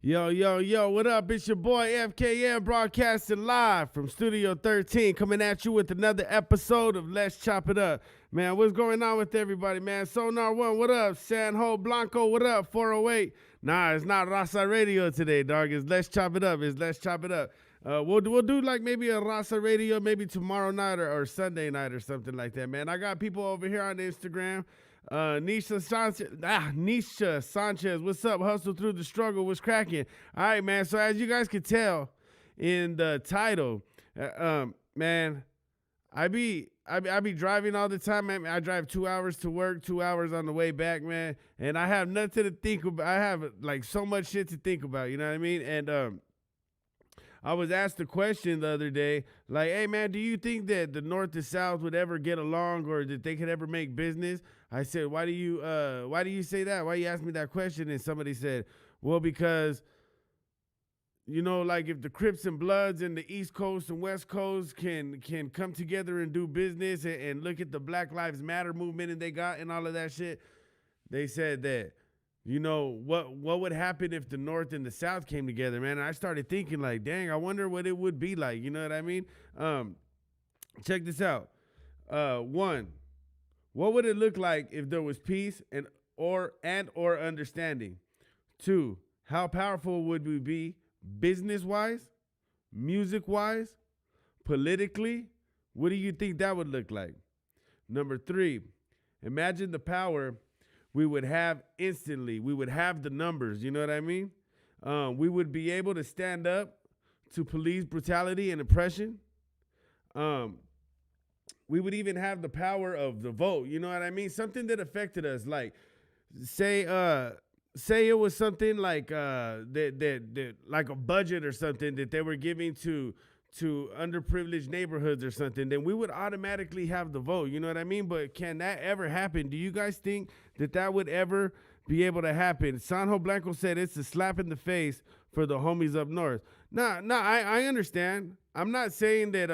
Yo, yo, yo, what up? It's your boy FKM broadcasting live from Studio 13, coming at you with another episode of Let's Chop It Up. Man, what's going on with everybody, man? Sonar One, what up? San Ho Blanco, what up? 408. Nah, it's not Raza Radio today, dog. It's Let's Chop It Up. It's Let's Chop It Up. We'll do like maybe a Raza Radio maybe tomorrow night or Sunday night or something like that, man. I got people over here on Instagram. Nisha Sanchez, what's up? Hustle through the struggle, what's cracking? All right, man. So as you guys can tell in the title, man, I be driving all the time, man. I drive 2 hours to work, 2 hours on the way back, man. And I have nothing to think about. I have like so much shit to think about, you know what I mean? And I was asked a question the other day, like, hey, man, do you think that the North and South would ever get along or that they could ever make business? I said, why do you say that? Why you ask me that question? And somebody said, well, because, you know, like if the Crips and Bloods in the East Coast and West Coast can come together and do business and look at the Black Lives Matter movement and they got and all of that shit, they said that, you know, what would happen if the North and the South came together, man? And I started thinking like, dang, I wonder what it would be like. You know what I mean? Check this out. One, what would it look like if there was peace and or understanding? Two, how powerful would we be business-wise, music-wise, politically? What do you think that would look like? Number three, imagine the power we would have instantly. We would have the numbers, you know what I mean? We would be able to stand up to police brutality and oppression. We would even have the power of the vote, you know what I mean? Something that affected us, like say it was something like that like a budget or something that they were giving to underprivileged neighborhoods or something, then we would automatically have the vote. You know what I mean? But can that ever happen? Do you guys think that would ever be able to happen? Sanjo Blanco said it's a slap in the face for the homies up north. I understand. I'm not saying that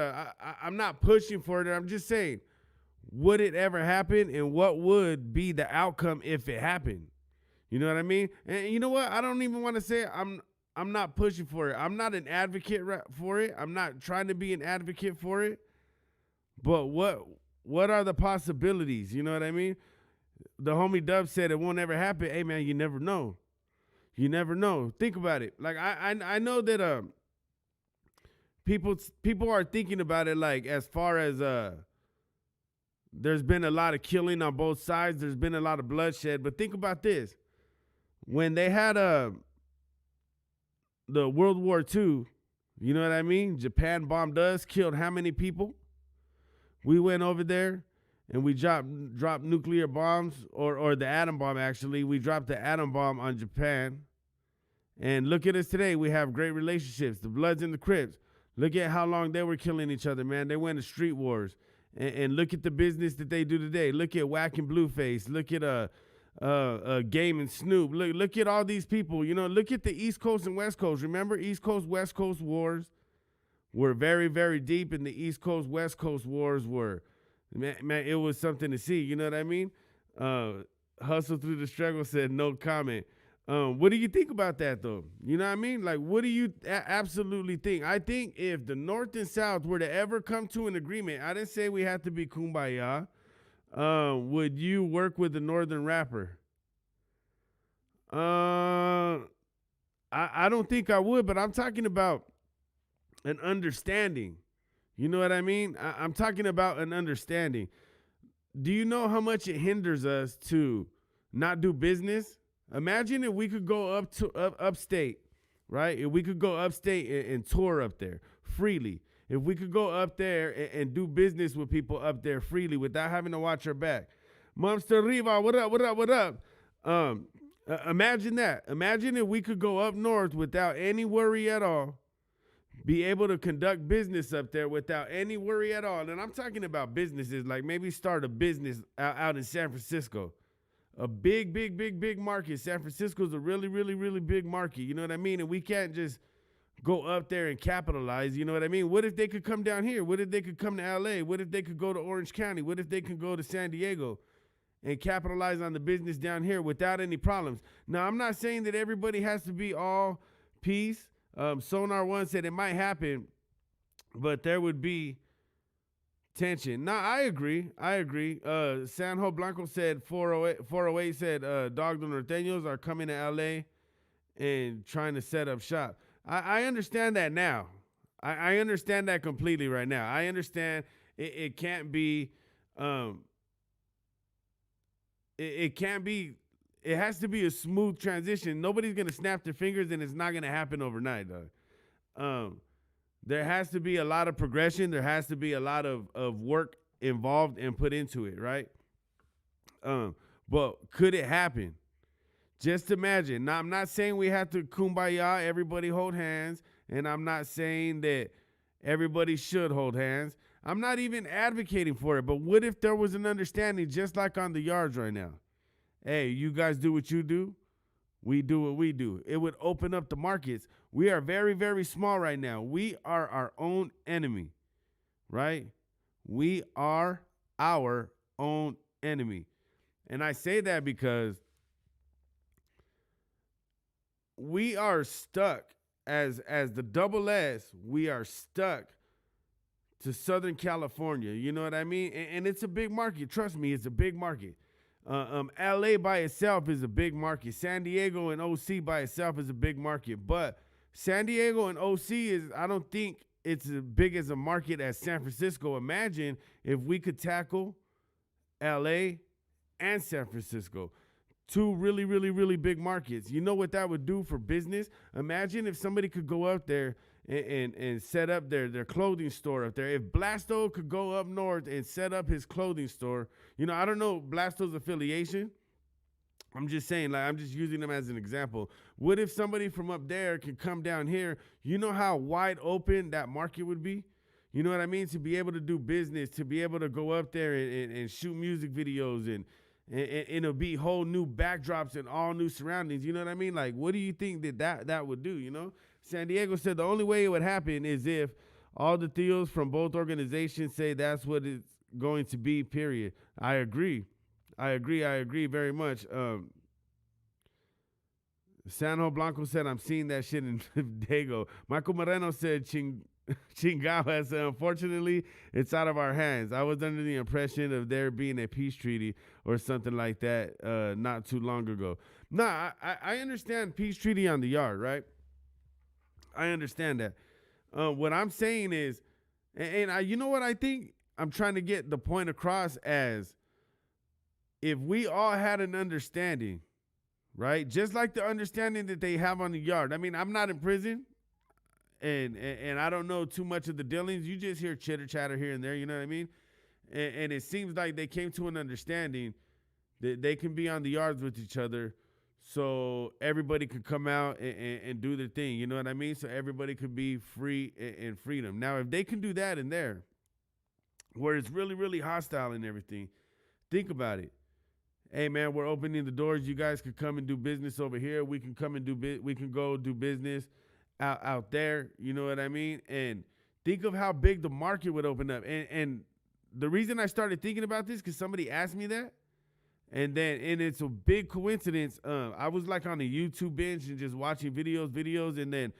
I'm not pushing for it. I'm just saying, would it ever happen? And what would be the outcome if it happened? You know what I mean? And you know what? I don't even want to say I'm not pushing for it. I'm not an advocate for it. I'm not trying to be an advocate for it. But what are the possibilities? You know what I mean? The homie Dub said it won't ever happen. Hey, man, you never know. You never know. Think about it. Like, I know that people are thinking about it, like, as far as there's been a lot of killing on both sides. There's been a lot of bloodshed. But think about this. When they had the World War II, you know what I mean? Japan bombed us, killed how many people? We went over there and we dropped nuclear bombs or the atom bomb, actually. We dropped the atom bomb on Japan. And look at us today. We have great relationships. The Bloods and the Crips. Look at how long they were killing each other, man. They went to street wars. And look at the business that they do today. Look at Wack and Blueface. Look at Game and Snoop. Look at all these people. You know, look at the East Coast and West Coast. Remember, East Coast, West Coast wars were very, very deep, and the East Coast, West Coast wars were, man, it was something to see. You know what I mean? Hustle Through the Struggle said no comment. What do you think about that, though? You know what I mean? Like, what do you absolutely think? I think if the North and South were to ever come to an agreement, I didn't say we had to be kumbaya. Would you work with a northern rapper? I don't think I would, but I'm talking about an understanding. You know what I mean? I'm talking about an understanding. Do you know how much it hinders us to not do business? Imagine if we could go upstate, right? If we could go upstate and tour up there freely. If we could go up there and do business with people up there freely without having to watch our back. Monster Riva, what up, what up, what up? Imagine that. Imagine if we could go up north without any worry at all, be able to conduct business up there without any worry at all. And I'm talking about businesses like maybe start a business out in San Francisco, a big, big, big, big market. San Francisco is a really, really, really big market. You know what I mean? And we can't just go up there and capitalize. You know what I mean? What if they could come down here? What if they could come to LA? What if they could go to Orange County? What if they could go to San Diego and capitalize on the business down here without any problems? Now, I'm not saying that everybody has to be all peace. Sonar One said it might happen, but there would be tension. Now, I agree. Sanjo Blanco said 408 said Dog the Norteños are coming to LA and trying to set up shop. I understand that now. I understand that completely right now. I understand it can't be it can't be, it has to be a smooth transition. Nobody's going to snap their fingers, and it's not going to happen overnight, dog. There has to be a lot of progression. There has to be a lot of work involved and put into it, right? But could it happen? Just imagine. Now, I'm not saying we have to kumbaya, everybody hold hands, and I'm not saying that everybody should hold hands. I'm not even advocating for it, but what if there was an understanding just like on the yards right now? Hey, you guys do what you do. We do what we do. It would open up the markets. We are very, very small right now. We are our own enemy, right? We are our own enemy. And I say that because we are stuck as the double S, we are stuck to Southern California. You know what I mean? And it's a big market. Trust me, it's a big market. LA by itself is a big market. San Diego and OC by itself is a big market. But San Diego and OC is, I don't think it's as big as a market as San Francisco. Imagine if we could tackle LA and San Francisco. Two really, really, really big markets. You know what that would do for business? Imagine if somebody could go up there and set up their clothing store up there. If Blasto could go up north and set up his clothing store, you know, I don't know Blasto's affiliation. I'm just saying, like, I'm just using them as an example. What if somebody from up there can come down here? You know how wide open that market would be? You know what I mean? To be able to do business, to be able to go up there and shoot music videos and it'll be whole new backdrops and all new surroundings. You know what I mean? Like, what do you think that would do, you know? San Diego said the only way it would happen is if all the Theos from both organizations say that's what it's going to be, period. I agree very much. Sanjo Blanco said, I'm seeing that shit in Dago. Michael Moreno said, Chingao said, unfortunately, it's out of our hands. I was under the impression of there being a peace treaty or something like that not too long ago. Nah, I understand peace treaty on the yard, right? I understand that. What I'm saying is, you know what I think? I'm trying to get the point across as if we all had an understanding, right? Just like the understanding that they have on the yard. I mean, I'm not in prison. And I don't know too much of the dealings. You just hear chitter chatter here and there, you know what I mean? And it seems like they came to an understanding that they can be on the yards with each other so everybody could come out and do their thing, you know what I mean? So everybody could be free and freedom. Now, if they can do that in there, where it's really, really hostile and everything, think about it. Hey, man, we're opening the doors. You guys could come and do business over here. We can come and we can go do business out there, you know what I mean? And think of how big the market would open up. And the reason I started thinking about this, because somebody asked me that, and it's a big coincidence. I was like on a YouTube binge and just watching videos, and then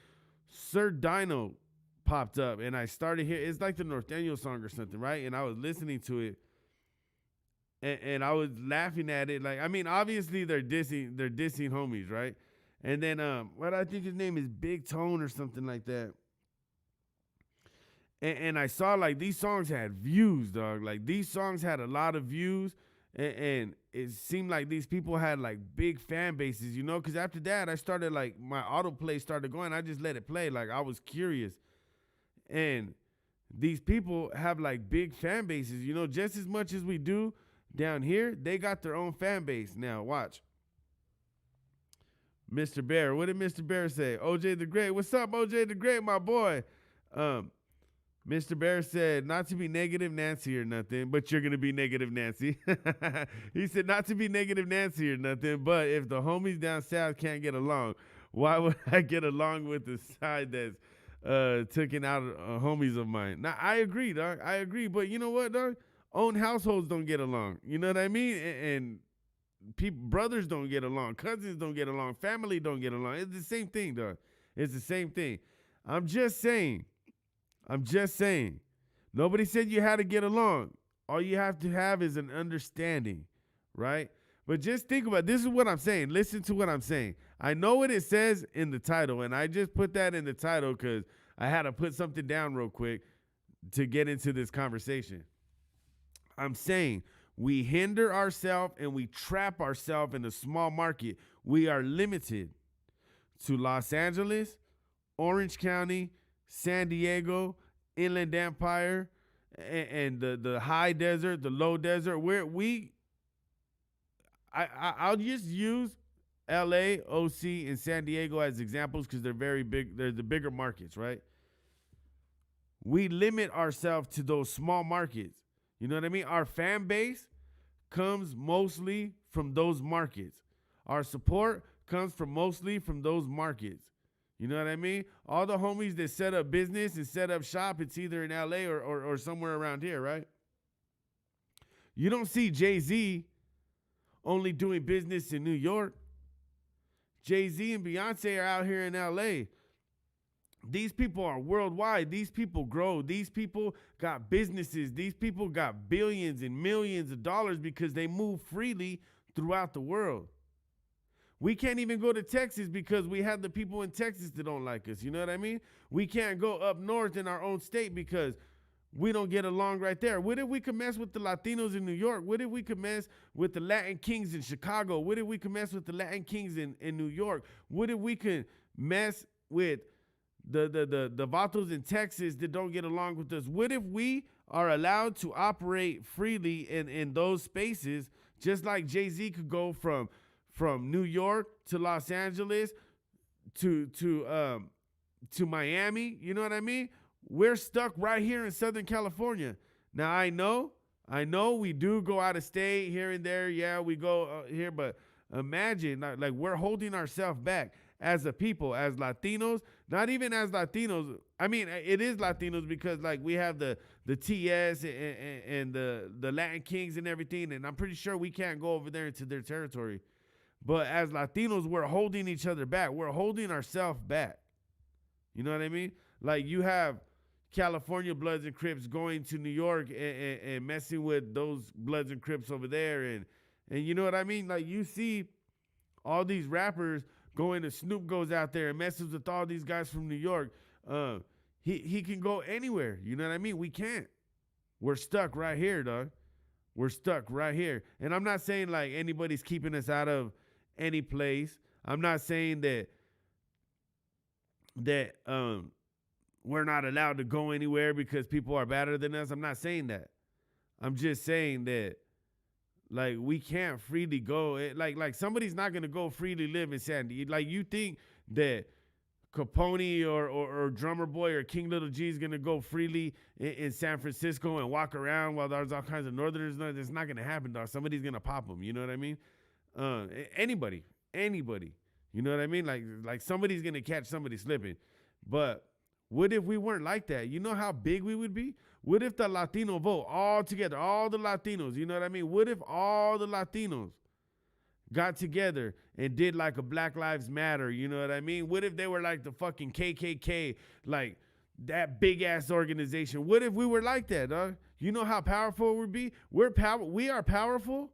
Sir Dino popped up, and I started hearing, it's like the Norteño song or something, right? And I was listening to it, and I was laughing at it. Like, I mean, obviously they're dissing homies, right? And then, what I think his name is Big Tone or something like that. And I saw, like, these songs had views, dog. Like, these songs had a lot of views. And it seemed like these people had, like, big fan bases, you know? Because after that, I started, like, my autoplay started going. I just let it play. Like, I was curious. And these people have, like, big fan bases, you know? Just as much as we do down here, they got their own fan base. Now, watch. Mr. Bear. What did Mr. Bear say? OJ the Great. What's up, OJ the Great, my boy? Um, Mr. Bear said, not to be negative Nancy or nothing, but you're going to be negative Nancy. He said, not to be negative Nancy or nothing, but if the homies down south can't get along, why would I get along with the side that's taking out homies of mine? Now, I agree, dog. I agree. But you know what, dog? Own households don't get along. You know what I mean? And people, brothers don't get along. Cousins don't get along. Family don't get along. It's the same thing, dog. It's the same thing. I'm just saying. I'm just saying. Nobody said you had to get along. All you have to have is an understanding, right? But just think about it. This is what I'm saying. Listen to what I'm saying. I know what it says in the title, and I just put that in the title because I had to put something down real quick to get into this conversation. I'm saying we hinder ourselves and we trap ourselves in a small market. We are limited to Los Angeles, Orange County, San Diego, Inland Empire, and the high desert, the low desert, where I'll just use LA, OC, and San Diego as examples because they're very big. They're the bigger markets, right? We limit ourselves to those small markets. You know what I mean? Our fan base comes mostly from those markets. Our support comes from mostly from those markets. You know what I mean? All the homies that set up business and set up shop, it's either in LA or somewhere around here, right? You don't see Jay-Z only doing business in New York. Jay-Z and Beyonce are out here in LA. These people are worldwide. These people grow. These people got businesses. These people got billions and millions of dollars because they move freely throughout the world. We can't even go to Texas because we have the people in Texas that don't like us. You know what I mean? We can't go up north in our own state because we don't get along right there. What if we could mess with the Latinos in New York? What if we could mess with the Latin Kings in Chicago? What if we could mess with the Latin Kings in New York? What if we could mess with the Vatos in Texas that don't get along with us? What if we are allowed to operate freely in those spaces, just like Jay-Z could go from New York to Los Angeles to Miami? You know what I mean? We're stuck right here in Southern California. Now, I know we do go out of state here and there. Yeah, we go here, but imagine like we're holding ourselves back as a people, as Latinos, not even as Latinos. I mean, it is Latinos because like we have the TS and the Latin Kings and everything, and I'm pretty sure we can't go over there into their territory. But as Latinos, we're holding each other back. We're holding ourselves back. You know what I mean? Like you have California Bloods and Crips going to New York and messing with those Bloods and Crips over there. And you know what I mean? Like you see all these rappers going to Snoop goes out there and messes with all these guys from New York. He can go anywhere. You know what I mean? We can't. We're stuck right here, dog. We're stuck right here. And I'm not saying like anybody's keeping us out of any place. I'm not saying that we're not allowed to go anywhere because people are better than us. I'm not saying that. I'm just saying that like we can't freely go. Like somebody's not gonna go freely live in San Diego. Like you think that Capone or Drummer Boy or King Little G is gonna go freely in San Francisco and walk around while there's all kinds of Northerners? No, it's not gonna happen, dog. Somebody's gonna pop them. You know what I mean? Anybody. You know what I mean? Like somebody's gonna catch somebody slipping. But what if we weren't like that? You know how big we would be? What if the Latino vote all together, all the Latinos, you know what I mean? What if all the Latinos got together and did like a Black Lives Matter, you know what I mean? What if they were like the fucking KKK, like that big ass organization? What if we were like that, dog? You know how powerful we'd be? We are powerful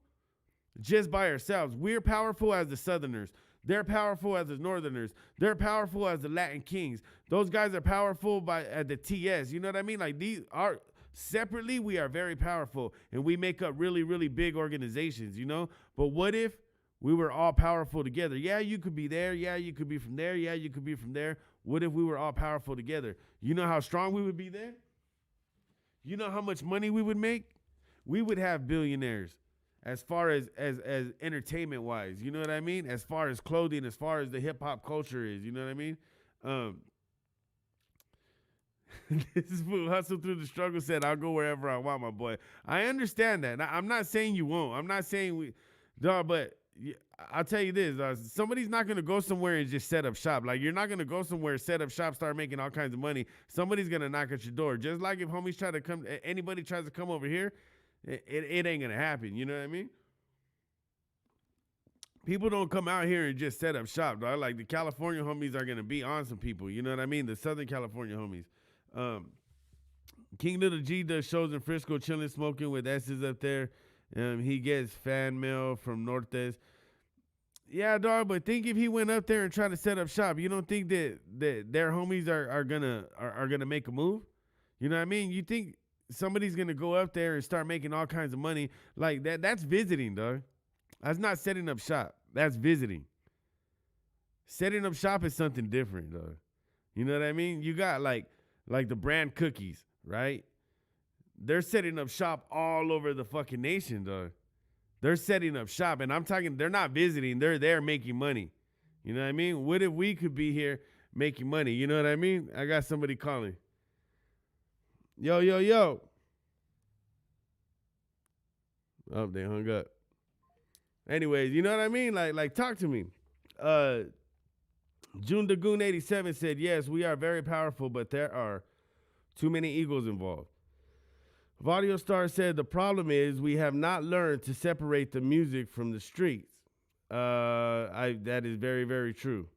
just by ourselves. We're powerful as the Southerners. They're powerful as the Northerners. They're powerful as the Latin Kings. Those guys are powerful at the TS. You know what I mean? Like these are separately, we are very powerful and we make up really, really big organizations, you know? But what if we were all powerful together? Yeah, you could be there. Yeah, you could be from there. Yeah, you could be from there. What if we were all powerful together? You know how strong we would be there? You know how much money we would make? We would have billionaires. As far as entertainment wise, you know what I mean? As far as clothing, as far as the hip hop culture is, you know what I mean? This fool hustle through the struggle said, I'll go wherever I want, my boy. I understand that. Now, I'm not saying you won't. I'm not saying we, dog, but I'll tell you this. Somebody's not going to go somewhere and just set up shop. Like, you're not going to go somewhere, set up shop, start making all kinds of money. Somebody's going to knock at your door. Just like if homies try to come, anybody tries to come over here, it ain't going to happen. You know what I mean? People don't come out here and just set up shop, dog. Like, the California homies are going to be on some people. You know what I mean? The Southern California homies. King Little G does shows in Frisco, chilling, smoking with S's up there. He gets fan mail from Nortes. Yeah, dog, but think if he went up there and tried to set up shop, you don't think that their homies are gonna make a move? You know what I mean? You think somebody's gonna go up there and start making all kinds of money like that? That's visiting, dog. That's not setting up shop. That's visiting. Setting up shop is something different, dog. You know what I mean? You got like the brand cookies, right? They're setting up shop all over the fucking nation, dog. They're setting up shop, and I'm talking, they're not visiting. They're there making money. You know what I mean? What if we could be here making money? You know what I mean? I got somebody calling. Yo, yo, yo. Oh, they hung up. Anyways, you know what I mean? Like talk to me. June Dagoon 87 said, yes, we are very powerful, but there are too many egos involved. Vaudio Star said, the problem is we have not learned to separate the music from the streets. That is very, very true.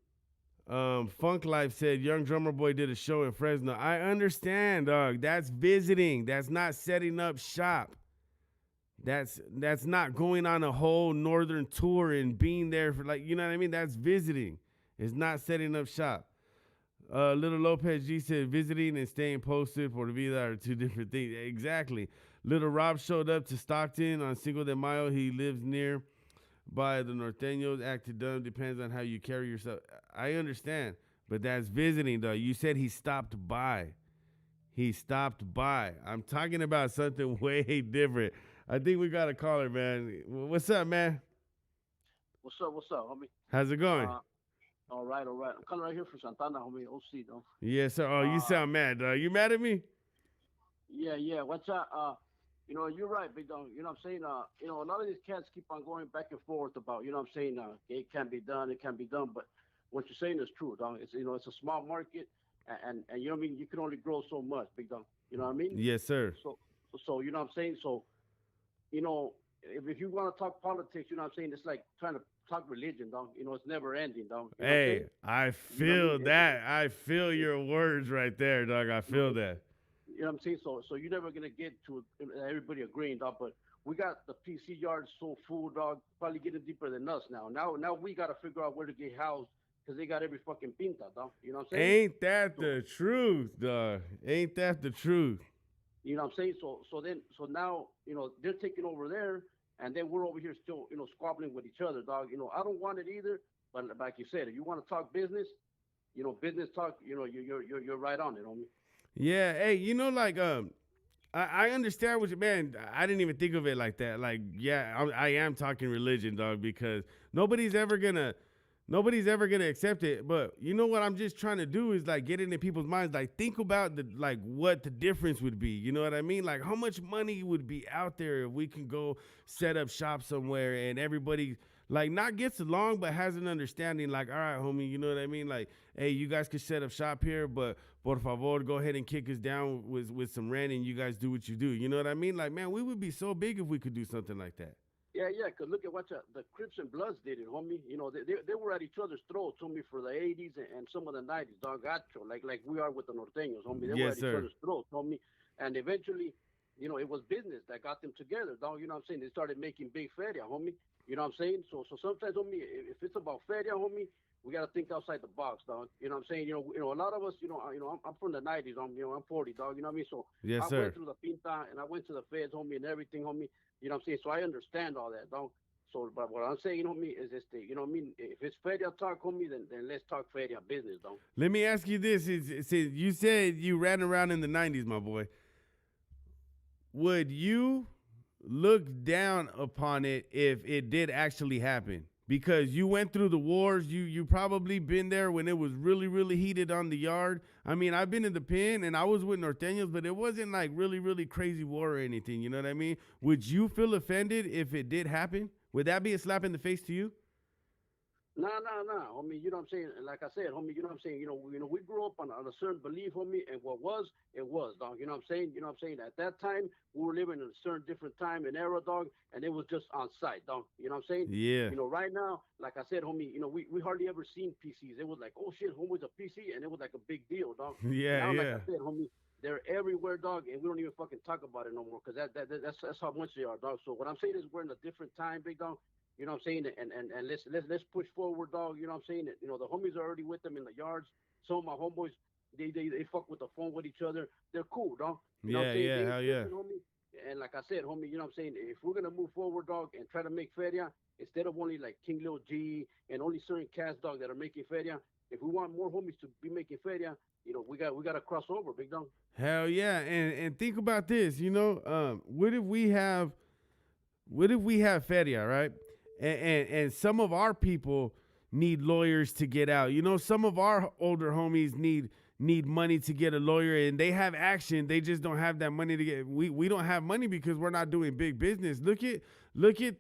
Funk Life said, Young Drummer Boy did a show in Fresno. I understand, dog. That's visiting. That's not setting up shop. That's not going on a whole northern tour and being there for, like, you know what I mean? That's visiting. It's not setting up shop. Little Lopez G said, visiting and staying posted for the vida are two different things. Exactly. Little Rob showed up to Stockton on Cinco de Mayo. He lives near by the Norteños. Acted dumb. Depends on how you carry yourself. I understand, but that's visiting, though. You said he stopped by. He stopped by. I'm talking about something way different. I think we got a caller, man. What's up, man? What's up, homie? How's it going? All right. I'm calling right here from Santana, homie. OC, though. Yes, sir. Oh, you sound mad, dog. You mad at me? Yeah. What's up? You're right, big dog. You know what I'm saying? A lot of these cats keep on going back and forth about, you know what I'm saying? It can be done, it can be done. But what you're saying is true, dog. It's, it's a small market, and you know what I mean? You can only grow so much, big dog. You know what I mean? Yes, sir. So you know what I'm saying? So, if you want to talk politics, you know what I'm saying? It's like trying to talk religion, dog. It's never ending, dog. Hey, I feel that. I feel your words right there, dog. I feel that. You know what I'm saying? So you're never gonna get to everybody agreeing, dog. But we got the PC yard so full, dog. Probably getting deeper than us now. Now we gotta figure out where to get housed because they got every fucking pinta, dog. You know what I'm saying? Ain't that the truth, dog? Ain't that the truth? You know what I'm saying? So now they're taking over there, and then we're over here still squabbling with each other, dog. I don't want it either. But like you said, if you want to talk business, business talk. You're right on it, homie. Yeah, hey, I understand what you, man. I didn't even think of it like that. Like, yeah, I am talking religion, dog, because nobody's ever gonna accept it. But you know what I'm just trying to do is like get into people's minds. Like, think about what the difference would be. You know what I mean? Like, how much money would be out there if we can go set up shop somewhere and everybody like not gets along but has an understanding. Like, all right, homie, you know what I mean? Like, hey, you guys could set up shop here, but por favor, go ahead and kick us down with some rent, and you guys do what you do. You know what I mean? Like, man, we would be so big if we could do something like that. Yeah, because look at what the Crips and Bloods did it, homie. They were at each other's throats, homie, for the 80s and some of the 90s, dog, gacho, like we are with the Norteños, homie. They were at each other's throats, homie. And eventually, it was business that got them together, dog. You know what I'm saying? They started making big feria, homie. You know what I'm saying? So sometimes, homie, if it's about feria, homie, we got to think outside the box, dog. You know what I'm saying? A lot of us, I'm from the 90s, homie. I'm 40, dog. You know what I mean? So yes, I went through the pinta and I went to the feds, homie, and everything, homie. You know what I'm saying? So I understand all that, dog. So, but what I'm saying, homie, is this thing. You know what I mean? If it's feria talk, homie, then let's talk feria business, dog. Let me ask you this. You said you ran around in the 90s, my boy. Would you look down upon it if it did actually happen? because you went through the wars. You probably been there when it was really really heated on the yard. I mean, I've been in the pen and I was with Norteños, but it wasn't like really really crazy war or anything. You know what I mean? Would you feel offended if it did happen? Would that be a slap in the face to you? Nah, homie. You know what I'm saying? Like I said, homie. You know what I'm saying? We grew up on a certain belief, homie, and what was, it was, dog. You know what I'm saying? You know what I'm saying? At that time, we were living in a certain different time and era, dog, and it was just on site, dog. You know what I'm saying? Yeah, Right now, like I said, homie, we hardly ever seen PCs. It was like, oh shit, homie's a PC, and it was like a big deal, dog. yeah, Now, like I yeah, said, homie, they're everywhere, dog, and we don't even fucking talk about it no more, cause that's how much they are, dog. So what I'm saying is, we're in a different time, big dog. You know what I'm saying? And let's push forward, dog. You know what I'm saying? The homies are already with them in the yards. Some of my homeboys, they fuck with the phone with each other. They're cool, dog. You know what yeah, I'm saying? yeah, They ain't hell yeah. tripping, homie. And like I said, homie, you know what I'm saying? If we're gonna move forward, dog, and try to make feria instead of only like King Lil G and only certain cast, dog, that are making feria. If we want more homies to be making feria, we got to cross over, big dog. Hell yeah. And think about this, what if we have feria, right? And some of our people need lawyers to get out. Some of our older homies need money to get a lawyer, and they have action. They just don't have that money to get. We don't have money because we're not doing big business. Look at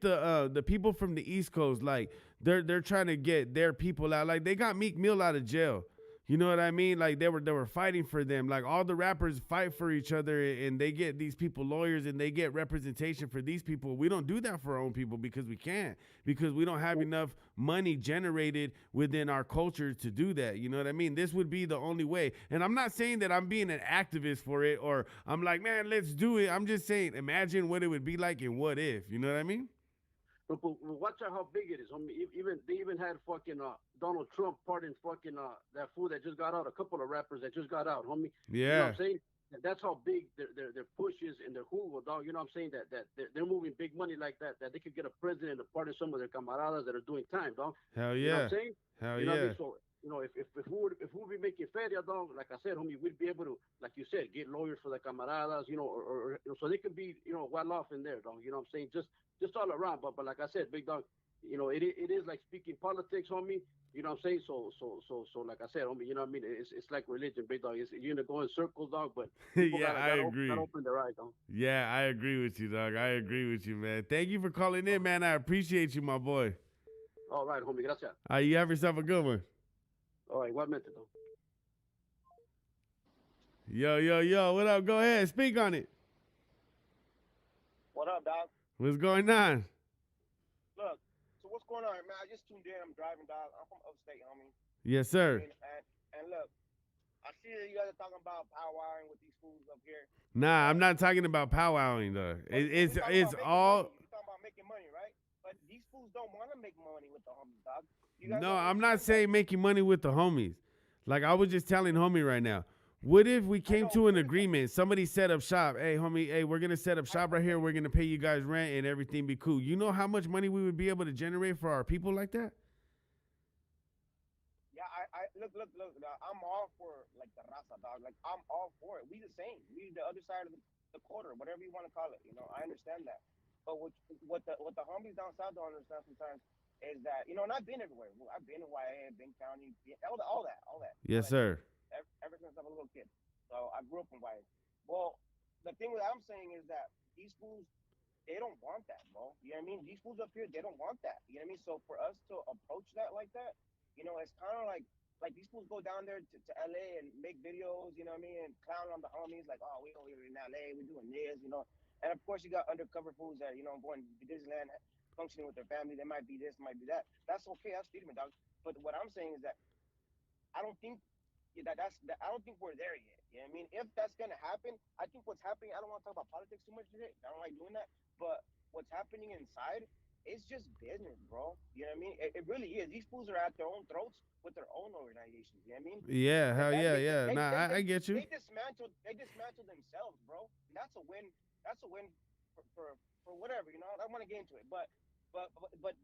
the people from the East Coast. Like they're trying to get their people out. Like they got Meek Mill out of jail. You know what I mean? Like they were fighting for them. Like all the rappers fight for each other, and they get these people lawyers, and they get representation for these people. We don't do that for our own people because we can't, because we don't have enough money generated within our culture to do that. You know what I mean? This would be the only way. And I'm not saying that I'm being an activist for it, or I'm like, man, let's do it. I'm just saying, imagine what it would be like and what if. You know what I mean? But watch out how big it is, homie. They even had fucking Donald Trump pardon fucking that fool that just got out. A couple of rappers that just got out, homie. You know what Yeah. I'm saying? That's how big their push is and their hoover, dog. You know what I'm saying? That they're moving big money like that. That they could get a president to pardon some of their camaradas that are doing time, dog. Hell You know what yeah. I'm saying? Hell You know what I yeah. mean? So if we would be making feria, dog, like I said, homie, we'd be able to, like you said, get lawyers for the camaradas, so they could be, well off in there, dog. You know what I'm saying? Just all around. But like I said, big dog, it is like speaking politics, homie. You know what I'm saying? So like I said, homie, you know what I mean? It's like religion, big dog. You're gonna go in circles, dog. But people Yeah, I gotta agree. open their eyes, dog. Yeah, I agree with you, dog. I agree with you, man. Thank you for calling in, man. I appreciate you, my boy. All right, homie. Gracias. You have yourself a good one. All right, igualmente, dog. Yo, yo, yo, what up? Go ahead, speak on it. What up, dog? What's going on? Look, so what's going on, man? I just tuned in. I'm driving, dog. I'm from upstate, homie. Yes, I sir. mean, and look, I see that you guys are talking about powwowing with these fools up here. Nah, I'm not talking about powwowing though. It's all. You talking about making money, right? But these fools don't want to make money with the homies, dog. You guys No, don't I'm not understand saying making money with the homies. Like I was just telling homie right now. What if we came know, to an but- agreement? Somebody set up shop. Hey, homie, hey, we're gonna set up shop right here. We're gonna pay you guys rent and everything be cool. You know how much money we would be able to generate for our people like that? Yeah, I look, dog, I'm all for like the raza, dog. Like I'm all for it. We the same. We the other side of the quarter, whatever you want to call it. I understand that. But what the homies down south don't understand sometimes is that and I've been everywhere. I've been in YA, been county, all that. Yes, sir. Ever since I was a little kid. So I grew up in YA. Well, the thing that I'm saying is that these fools, they don't want that, bro. You know what I mean? These fools up here, they don't want that. You know what I mean? So for us to approach that like that, it's kind of like these fools go down there to LA and make videos, you know what I mean, and clown on the homies like, oh, we over here in LA, we're doing this. And of course you got undercover fools that, going to Disneyland, functioning with their family. They might be this, might be that. That's okay. That's freedom, dog. But what I'm saying is that I don't think I don't think we're there yet. You know what I mean? If that's gonna happen, I think what's happening. I don't want to talk about politics too much today. I don't like doing that. But what's happening inside is just business, bro. You know what I mean? It really is. These fools are at their own throats with their own organizations. You know what I mean? Yeah, hell yeah, yeah. They, Nah, I get you. They dismantled themselves, bro. And that's a win. That's a win for whatever. I don't want to get into it, but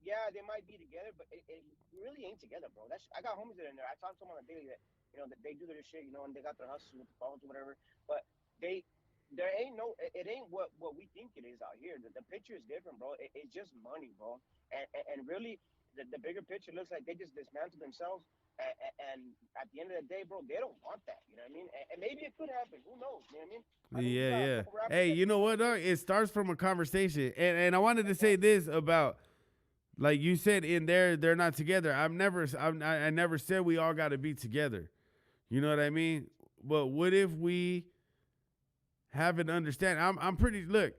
yeah, they might be together, but it really ain't together, bro. I got homies that are in there. I talk to them on a daily that that they do their shit, and they got their hustles with the phones or whatever. But there ain't it ain't what we think it is out here. The picture is different, bro. It's just money, bro. And really, the bigger picture looks like they just dismantle themselves. And at the end of the day, bro, they don't want that. You know what I mean? And maybe it could happen. Who knows? You know what I mean? You Yeah, got a yeah. couple rappers Hey, that you know what, dog? It starts from a conversation. And I wanted to say this about, like you said, in there, they're not together. I never said we all got to be together. You know what I mean? But what if we have an understanding? I'm pretty, look,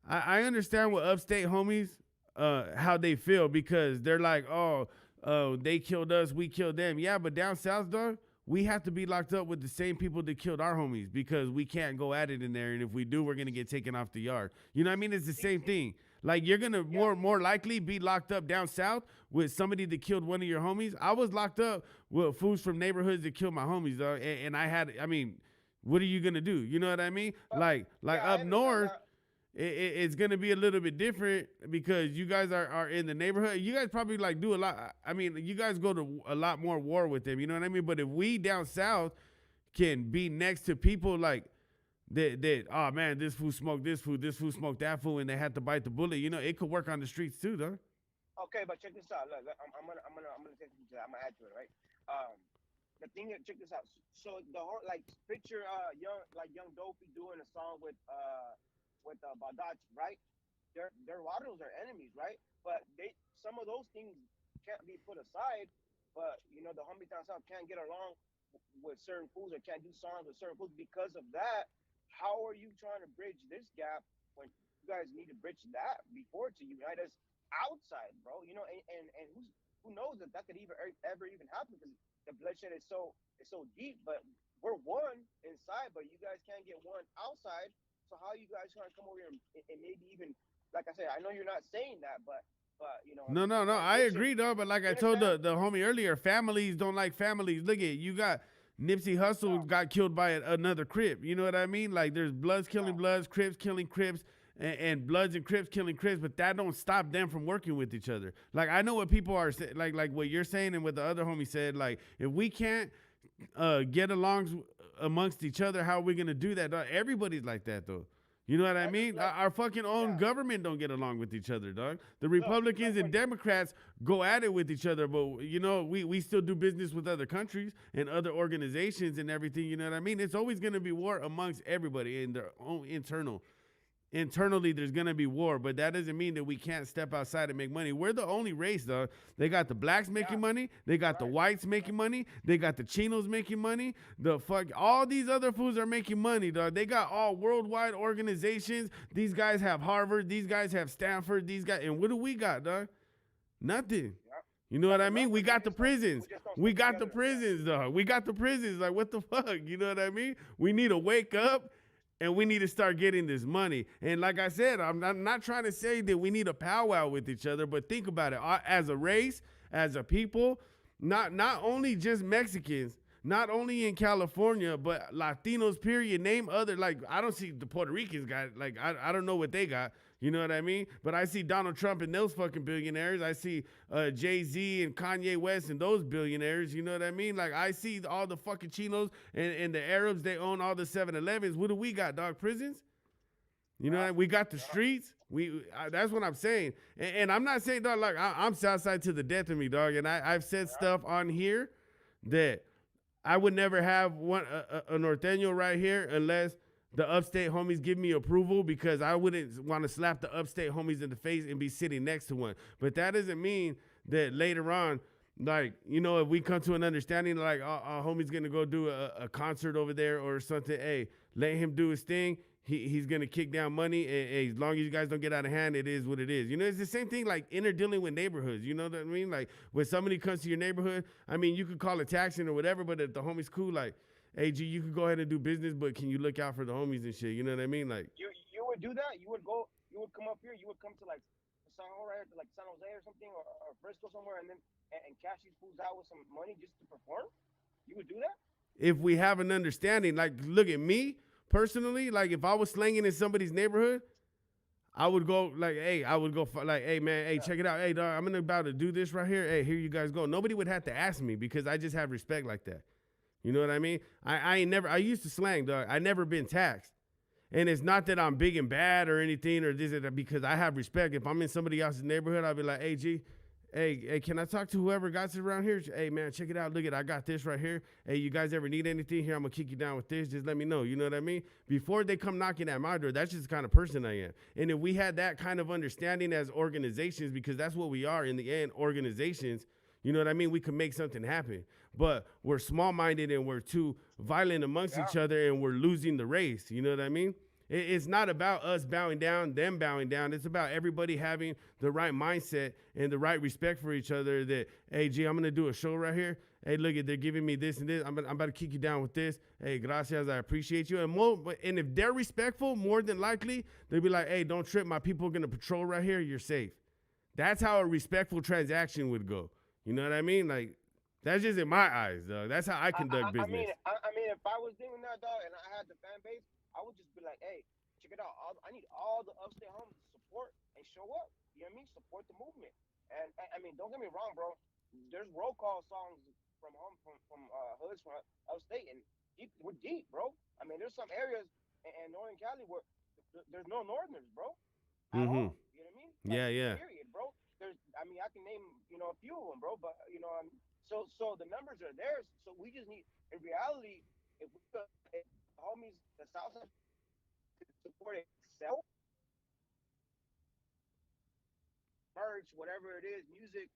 I understand what upstate homies, how they feel, because they're like, oh, they killed us, we killed them. Yeah, but down south, dog, we have to be locked up with the same people that killed our homies, because we can't go at it in there. And if we do, we're going to get taken off the yard. You know what I mean? It's the same thing. Like, you're going to more likely be locked up down south with somebody that killed one of your homies. I was locked up with fools from neighborhoods that killed my homies, dog. And I mean, what are you going to do? You know what I mean? Like up north, it's going to be a little bit different, because you guys are in the neighborhood. You guys probably like do a lot. I mean, you guys go to a lot more war with them. You know what I mean? But if we down south can be next to people like that, oh man, this fool smoked this fool smoked that fool, and they had to bite the bullet. You know, it could work on the streets too, though. Okay, but check this out. Look, I'm gonna take you to that. I'm gonna add to it, right? The thing is, check this out. So the whole, like, picture young Dopey doing a song with Badachi, right? They're a lot of those are enemies, right? But some of those things can't be put aside. But you know, the homie down south can't get along with certain fools, or can't do songs with certain fools because of that. How are you trying to bridge this gap when you guys need to bridge that before to unite us outside, bro? You know, and who knows if that could ever even happen, because the bloodshed is so deep. But we're one inside, but you guys can't get one outside. So how are you guys trying to come over here and maybe even, like I said, I know you're not saying that, but you know. No, I agree, though. But like I told the homie earlier, families don't like families. Look at, you got Nipsey Hussle got killed by another Crip. You know what I mean? Like, there's Bloods killing Bloods, Crips killing Crips, and Bloods and Crips killing Crips, but that don't stop them from working with each other. Like, I know what people are saying, like what you're saying and what the other homie said. Like, if we can't get along amongst each other, how are we gonna do that? Dog? Everybody's like that, though. You know what I mean? Our fucking own government don't get along with each other, dog. The Republicans and Democrats go at it with each other, but, you know, we still do business with other countries and other organizations and everything, you know what I mean? It's always going to be war amongst everybody in their own internally, there's going to be war, but that doesn't mean that we can't step outside and make money. We're the only race, though. They got the blacks making money. They got the whites making money. They got the chinos making money. All these other fools are making money, dog. They got all worldwide organizations. These guys have Harvard. These guys have Stanford. And what do we got, dog? Nothing. You know what I mean? We got the prisons. We got the prisons, dog. We got the prisons. Like, what the fuck? You know what I mean? We need to wake up. And we need to start getting this money. And like I said, I'm not trying to say that we need a powwow with each other, but think about it. As a race, as a people, not only just Mexicans, not only in California, but Latinos, period. Name other, like, I don't see the Puerto Ricans got, like, I don't know what they got. You know what I mean? But I see Donald Trump and those fucking billionaires. I see Jay-Z and Kanye West and those billionaires. You know what I mean? Like, I see all the fucking chinos and the Arabs, they own all the 7-Elevens. What do we got, dog? Prisons? You know, we got the streets. That's what I'm saying. And I'm not saying, dog, like, I'm Southside to the death of me, dog. And I've said stuff on here that I would never have a norteño right here unless the upstate homies give me approval, because I wouldn't want to slap the upstate homies in the face and be sitting next to one. But that doesn't mean that later on, like, you know, if we come to an understanding, like, our homie's going to go do a concert over there or something, hey, let him do his thing. He's going to kick down money. And as long as you guys don't get out of hand, it is what it is. You know, it's the same thing like interdealing with neighborhoods. You know what I mean? Like, when somebody comes to your neighborhood, I mean, you could call it taxing or whatever, but if the homie's cool, like, hey, G, you could go ahead and do business, but can you look out for the homies and shit? You know what I mean? Like, you would do that? You would come up here, you would come to, like, San Jose, like San Jose or something, or Frisco somewhere, and then and cash these fools out with some money just to perform? You would do that? If we have an understanding, like, look at me personally, like, if I was slanging in somebody's neighborhood, I would go, like, hey, hey, man, hey, check it out. Hey, dog, I'm about to do this right here. Hey, here you guys go. Nobody would have to ask me, because I just have respect like that. You know what I mean? I used to slang, dog. I never been taxed. And it's not that I'm big and bad or anything or this, because I have respect. If I'm in somebody else's neighborhood, I'll be like, hey, G, hey, can I talk to whoever got this around here? Hey, man, check it out. Look I got this right here. Hey, you guys ever need anything here? I'm going to kick you down with this. Just let me know. You know what I mean? Before they come knocking at my door, that's just the kind of person I am. And if we had that kind of understanding as organizations, because that's what we are in the end, organizations, you know what I mean? We could make something happen. But we're small-minded and we're too violent amongst each other and we're losing the race. You know what I mean? It's not about us bowing down, them bowing down. It's about everybody having the right mindset and the right respect for each other that, hey, G, I'm going to do a show right here. Hey, look, they're giving me this and this. I'm about to kick you down with this. Hey, gracias, I appreciate you. And if they're respectful, more than likely, they'll be like, hey, don't trip. My people are going to patrol right here. You're safe. That's how a respectful transaction would go. You know what I mean? Like, that's just in my eyes, dog. That's how I conduct business. I mean, if I was doing that, dog, and I had the fan base, I would just be like, hey, check it out. I need all the upstate homies to support and show up. You know what I mean? Support the movement. And I mean, don't get me wrong, bro. There's roll call songs from hoods from upstate, and we're deep, bro. I mean, there's some areas in Northern Cali where there's no Northerners, bro. At all. You know what I mean? Like, yeah. Period, bro. I mean, I can name, a few of them, bro. But so the numbers are there. So we just need, in reality, if homies, the South Side support itself, merch, whatever it is, music,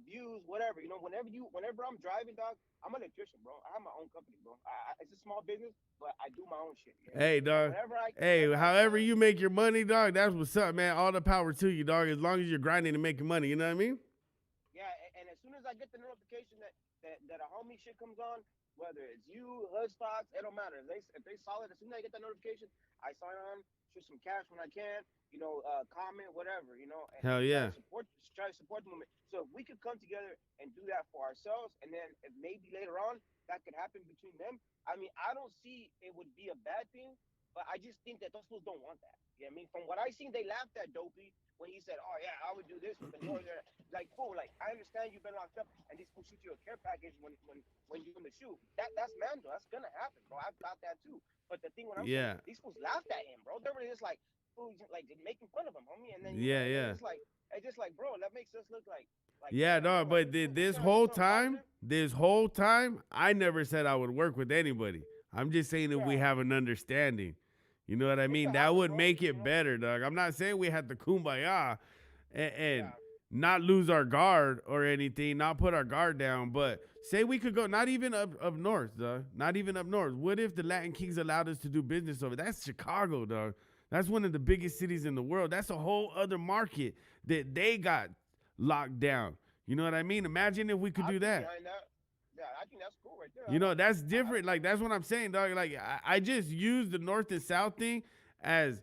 views, whatever. Whenever I'm driving, dog, I'm an electrician, bro. I have my own company, bro. It's a small business, but I do my own shit. You know? Hey, dog. However you make your money, dog, that's what's up, man. All the power to you, dog, as long as you're grinding and making money. You know what I mean? Yeah, and as soon as I get the notification that a homie shit comes on, whether it's you, Hood Stocks, it don't matter. If they solid, as soon as I get that notification, I sign on, shoot some cash when I can, comment, whatever, and hell yeah. Try to support the movement. So if we could come together and do that for ourselves, and then if maybe later on that could happen between them, I mean, I don't see it would be a bad thing, but I just think that those fools don't want that. You know what I mean? From what I seen, they laughed at Dopey when he said, oh yeah, I would do this with the Northern. Like, fool, like, I understand you've been locked up and these fools shoot you a care package when you're in the shoe. That's Mando. That's gonna happen, bro. I've got that too. But the thing when I'm saying, these fools laughed at him, bro. They were just like, fools, like making fun of him, homie. And then it's just like, bro, that makes us look like no, but this whole time, I never said I would work with anybody. I'm just saying if we have an understanding. You know what I mean? That would make it better, dog. I'm not saying we had to kumbaya and not lose our guard or anything, not put our guard down, but say we could go, not even up north, dog. Not even up north. What if the Latin Kings allowed us to do business over? That's Chicago, dog. That's one of the biggest cities in the world. That's a whole other market that they got locked down. You know what I mean? Imagine if we could do that. Yeah, I think that's cool right there. That's different. Like, that's what I'm saying, dog. Like, I just used the North and South thing as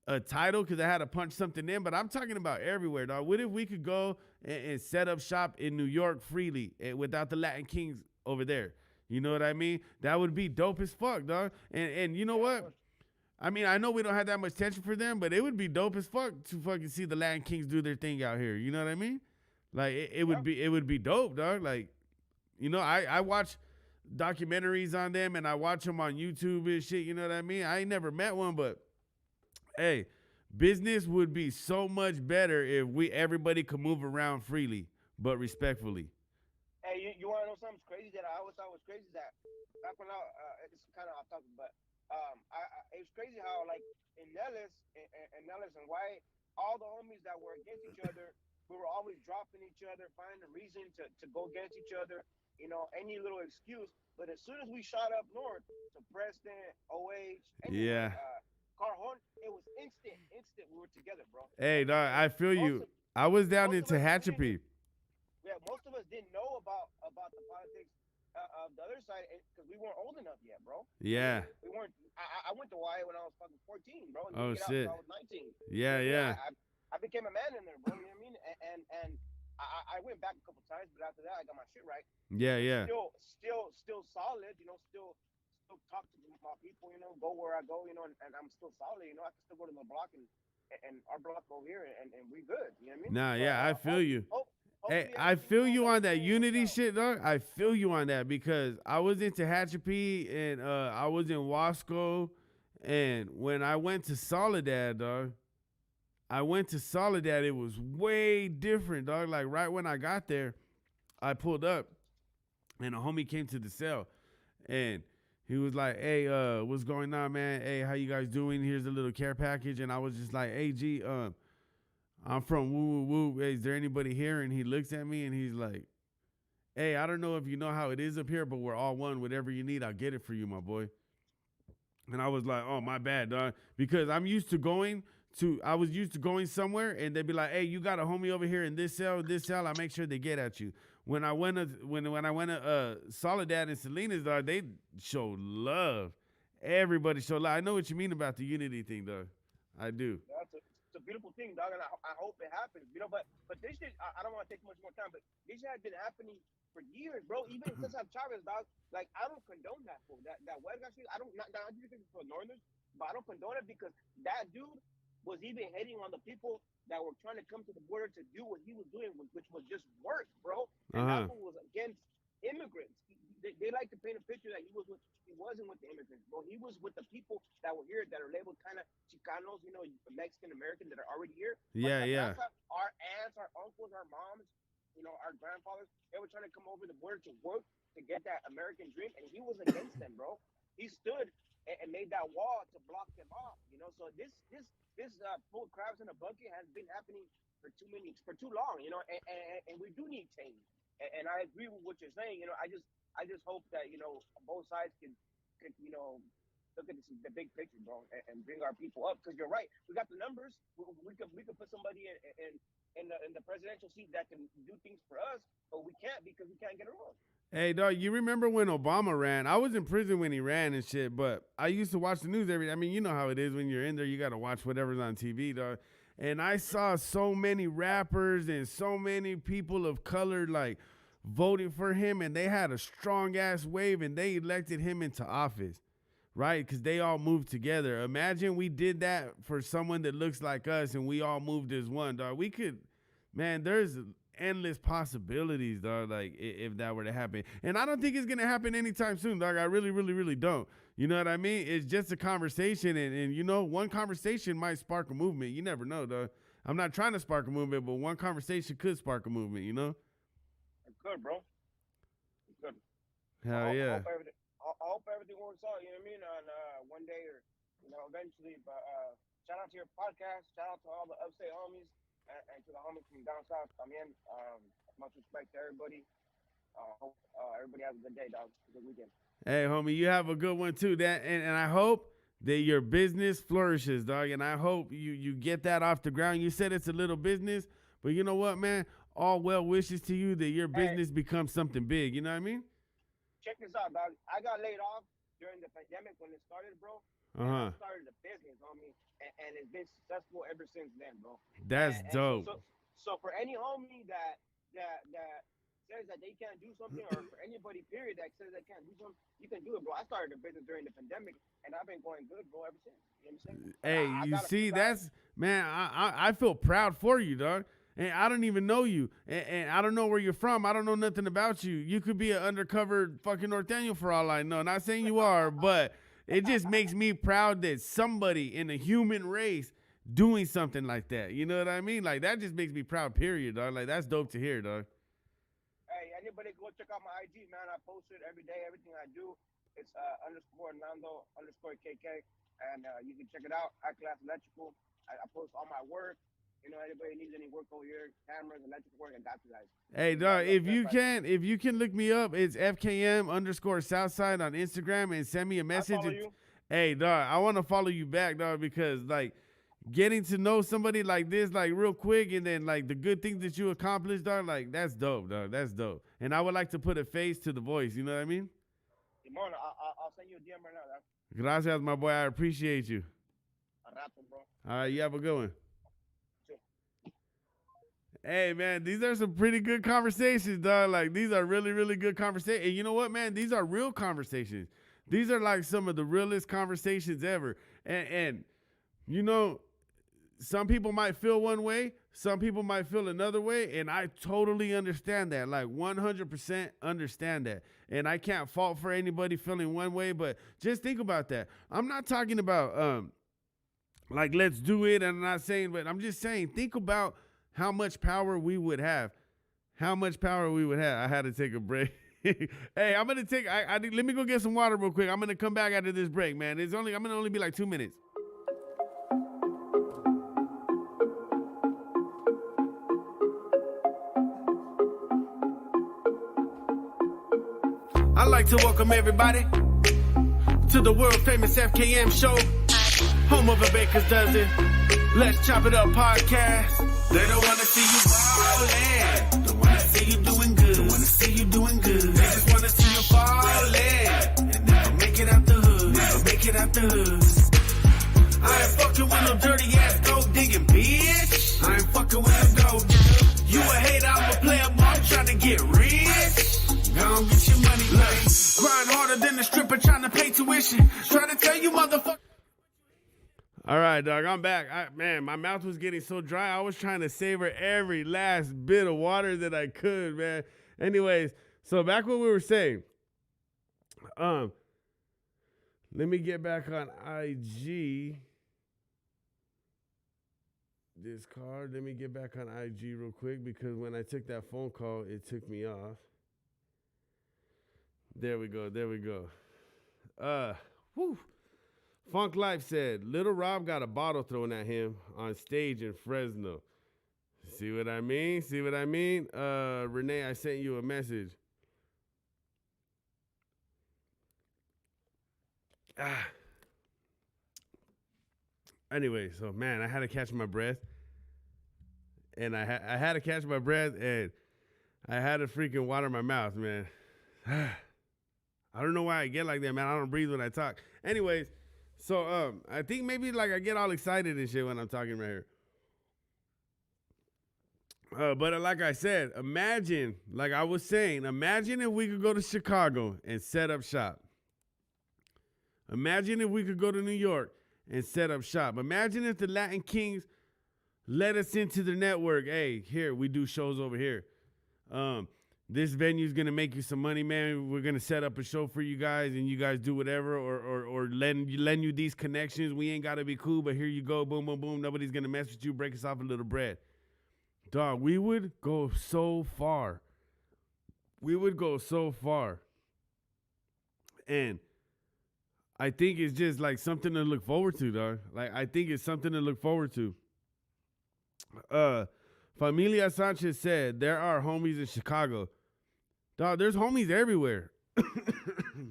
a title because I had to punch something in, but I'm talking about everywhere, dog. What if we could go and set up shop in New York freely without the Latin Kings over there? You know what I mean? That would be dope as fuck, dog. And you know what? I mean, I know we don't have that much tension for them, but it would be dope as fuck to fucking see the Latin Kings do their thing out here. You know what I mean? Like, it would be dope, dog. Like, I watch documentaries on them and I watch them on YouTube and shit. You know what I mean? I ain't never met one, but hey, business would be so much better if everybody could move around freely, but respectfully. Hey, you want to know something crazy that I always thought was crazy? That back when it's kind of off topic, but it's crazy how, like, in Nellis and White, all the homies that were against each other, we were always dropping each other, finding a reason to go against each other, any little excuse. But as soon as we shot up north to Preston, OH, Carhon, it was instant. We were together, bro. Hey, dog, I feel you. I was down in Tehachapi. Yeah, most of us didn't know about the politics of the other side because we weren't old enough yet, bro. Yeah. We weren't. I went to YA when I was fucking 14, bro. Oh shit. When I was 19. Yeah. I became a man in there, bro. You know what I mean? And I went back a couple times, but after that, I got my shit right. Yeah. Still solid. Still talk to my people. Go where I go. And I'm still solid. I can still go to the block and our block over here, and we good. You know what I mean? Nah, yeah, I feel you. Hey, I feel you on that unity shit, dog. I feel you on that because I was in Tehachapi and I was in Wasco, and when I went to Soledad, dog, I went to Soledad. It was way different, dog. Like right when I got there, I pulled up, and a homie came to the cell, and he was like, "Hey, what's going on, man? Hey, how you guys doing? Here's a little care package." And I was just like, "Hey, G, I'm from woo woo woo. Hey, is there anybody here?" And he looks at me and he's like, "Hey, I don't know if you know how it is up here, but we're all one. Whatever you need, I'll get it for you, my boy." And I was like, "Oh, my bad, dog," because I was used to going somewhere and they'd be like, "Hey, you got a homie over here in this cell. I make sure they get at you." When I went to Soledad and Salinas, dog, they show love. Everybody show love. I know what you mean about the unity thing, dog. I do. It's a beautiful thing, dog, and I hope it happens. But this shit, I don't want to take much more time, but this shit has been happening for years, bro. Even since Chavez, dog. Like, I don't condone that, fool. That Wedgar shit, I don't think it's for Northerners, but I don't condone it because that dude was even hating on the people that were trying to come to the border to do what he was doing, which was just work, bro. And that was against immigrants. They like to paint a picture that he wasn't with the immigrants, bro. He was with the people that were here that are labeled kind of Chicanos, Mexican American that are already here. Yeah, yeah. Our aunts, our uncles, our moms, our grandfathers, they were trying to come over the border to work to get that American dream, and he was against them, bro. He stood and made that wall to block them off, So this full crabs in a bucket has been happening for too long, and we do need change. And I agree with what you're saying. I just hope that both sides can look at the big picture, bro, and bring our people up. Because you're right, we got the numbers. We could put somebody in the presidential seat that can do things for us, but we can't because we can't get it wrong. Hey, dog, you remember when Obama ran? I was in prison when he ran and shit, but I used to watch the news every day. I mean, you know how it is when you're in there. You got to watch whatever's on TV, dog. And I saw so many rappers and so many people of color, like, voting for him, and they had a strong-ass wave, and they elected him into office, right? Because they all moved together. Imagine we did that for someone that looks like us, and we all moved as one, dog. We could, man, there's endless possibilities, dog, like if that were to happen. And I don't think it's gonna happen anytime soon, dog. I really, really, really don't. You know what I mean? It's just a conversation, and one conversation might spark a movement. You never know, dog. I'm not trying to spark a movement, but one conversation could spark a movement, It could, bro. It could. Hell yeah. I hope everything works out, you know what I mean? On one day or eventually. But shout out to your podcast. Shout out to all the upstate homies. And to the homies from down south, también. Much respect to everybody. Hope everybody has a good day, dog. Good weekend. Hey, homie, you have a good one too. And I hope that your business flourishes, dog. And I hope you get that off the ground. You said it's a little business, but you know what, man? All well wishes to you that your business becomes something big. You know what I mean? Check this out, dog. I got laid off during the pandemic when it started, bro. I started a business, homie, and it's been successful ever since then, bro. That's dope. So for any homie that says that they can't do something, or for anybody, period, that says they can't do something, you can do it, bro. I started a business during the pandemic, and I've been going good, bro, ever since. You know what I'm saying? Hey, you see, that's, man, I feel proud for you, dog. And I don't even know you. And I don't know where you're from. I don't know nothing about you. You could be an undercover fucking Norteño for all I know. Not saying you are, but it just makes me proud that somebody in the human race doing something like that. You know what I mean? Like, that just makes me proud, period, dog. Like, that's dope to hear, dog. Hey, anybody go check out my IG, man. I post it every day. Everything I do, it's _Nando_KK. And you can check it out. High Class Electrical. I post all my work. Anybody needs any work over here, cameras, electrical work, I got you guys. Hey, dog, if you can look me up, it's FKM_Southside on Instagram and send me a message. Hey, dog, I want to follow you back, dog, because, like, getting to know somebody like this, like, real quick, and then, like, the good things that you accomplished, dog, like, that's dope, dog. That's dope. And I would like to put a face to the voice, you know what I mean? Simone, I'll send you a DM right now, dog. Gracias, my boy. I appreciate you. A rato, bro. All right, you have a good one. Hey, man, these are some pretty good conversations, dog. Like, these are really, really good conversations. And you know what, man? These are real conversations. These are, like, some of the realest conversations ever. And some people might feel one way. Some people might feel another way. And I totally understand that. Like, 100% understand that. And I can't fault for anybody feeling one way. But just think about that. I'm not talking about Like, let's do it. And I'm not saying, but I'm just saying, think about how much power we would have. How much power we would have. I had to take a break. Hey, I'm gonna take. Let me go get some water real quick. I'm gonna come back after this break, man. I'm gonna only be like 2 minutes. I'd like to welcome everybody to the world famous FKM show, home of a baker's dozen. Let's chop it up podcast. They don't wanna see you falling. Don't wanna see you doing good. Don't wanna see you doing good. They just wanna see you falling and never make it out the hood. Never make it out the hood. I ain't fucking with no dirty ass gold digging bitch. I ain't fucking with no gold digger. You a hater, I'm a player, boy. I'm trying to get rich. Gonna get your money, like grind harder than the stripper trying to pay tuition. Trying to tell you, motherfucker. All right, dog, I'm back. Man, my mouth was getting so dry. I was trying to savor every last bit of water that I could, man. Anyways, so back what we were saying. Let me get back on IG. This card. Let me get back on IG real quick because when I took that phone call, it took me off. There we go. There we go. Whew. Funk Life said, Little Rob got a bottle thrown at him on stage in Fresno. See what I mean? See what I mean? Renee, I sent you a message. Anyway, so man, I had to catch my breath. And I had to catch my breath and I had to freaking water my mouth, man. I don't know why I get like that, man. I don't breathe when I talk. Anyways, so I think maybe like I get all excited and shit when I'm talking right here. But like I said, imagine, like I was saying, imagine if we could go to Chicago and set up shop. Imagine if we could go to New York and set up shop. Imagine if the Latin Kings let us into the network. Hey, here, we do shows over here. This venue's going to make you some money, man. We're going to set up a show for you guys, and you guys do whatever or lend you these connections. We ain't got to be cool, but here you go. Boom, boom, boom. Nobody's going to mess with you. Break us off a little bread. Dog, we would go so far. We would go so far. And I think it's just like something to look forward to, dog. Like, I think it's something to look forward to. Familia Sanchez said, there are homies in Chicago. Dog, there's homies everywhere.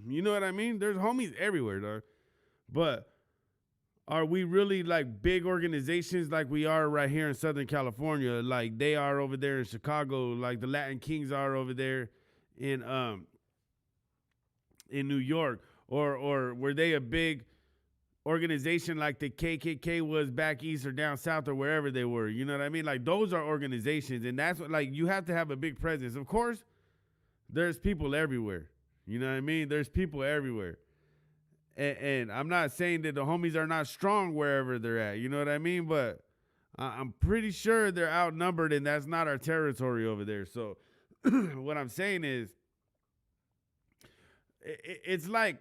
You know what I mean? There's homies everywhere, dog. But are we really like big organizations like we are right here in Southern California? Like they are over there in Chicago, like the Latin Kings are over there in New York. Or were they a big organization like the KKK was back east or down south or wherever they were? You know what I mean? Like those are organizations, and that's what, like, you have to have a big presence. Of course, there's people everywhere. You know what I mean? There's people everywhere. And I'm not saying that the homies are not strong wherever they're at. You know what I mean? But I'm pretty sure they're outnumbered, and that's not our territory over there. So what I'm saying is, it's like,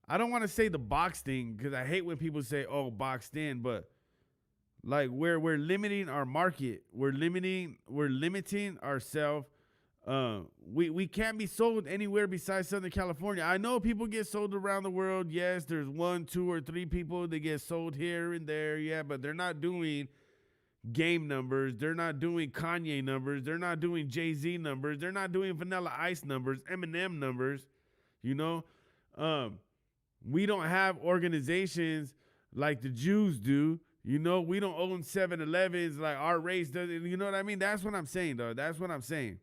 I don't want to say the box thing because I hate when people say, oh, boxed in, but like we're limiting our market. We're limiting ourselves. We can't be sold anywhere besides Southern California. I know people get sold around the world. Yes, there's 1, 2, or 3 people that get sold here and there. Yeah, but they're not doing Game numbers. They're not doing Kanye numbers. They're not doing Jay-Z numbers. They're not doing Vanilla Ice numbers, Eminem numbers. You know, we don't have organizations like the Jews do. You know, we don't own 7-Elevens like our race does. You know what I mean? That's what I'm saying, though. That's what I'm saying.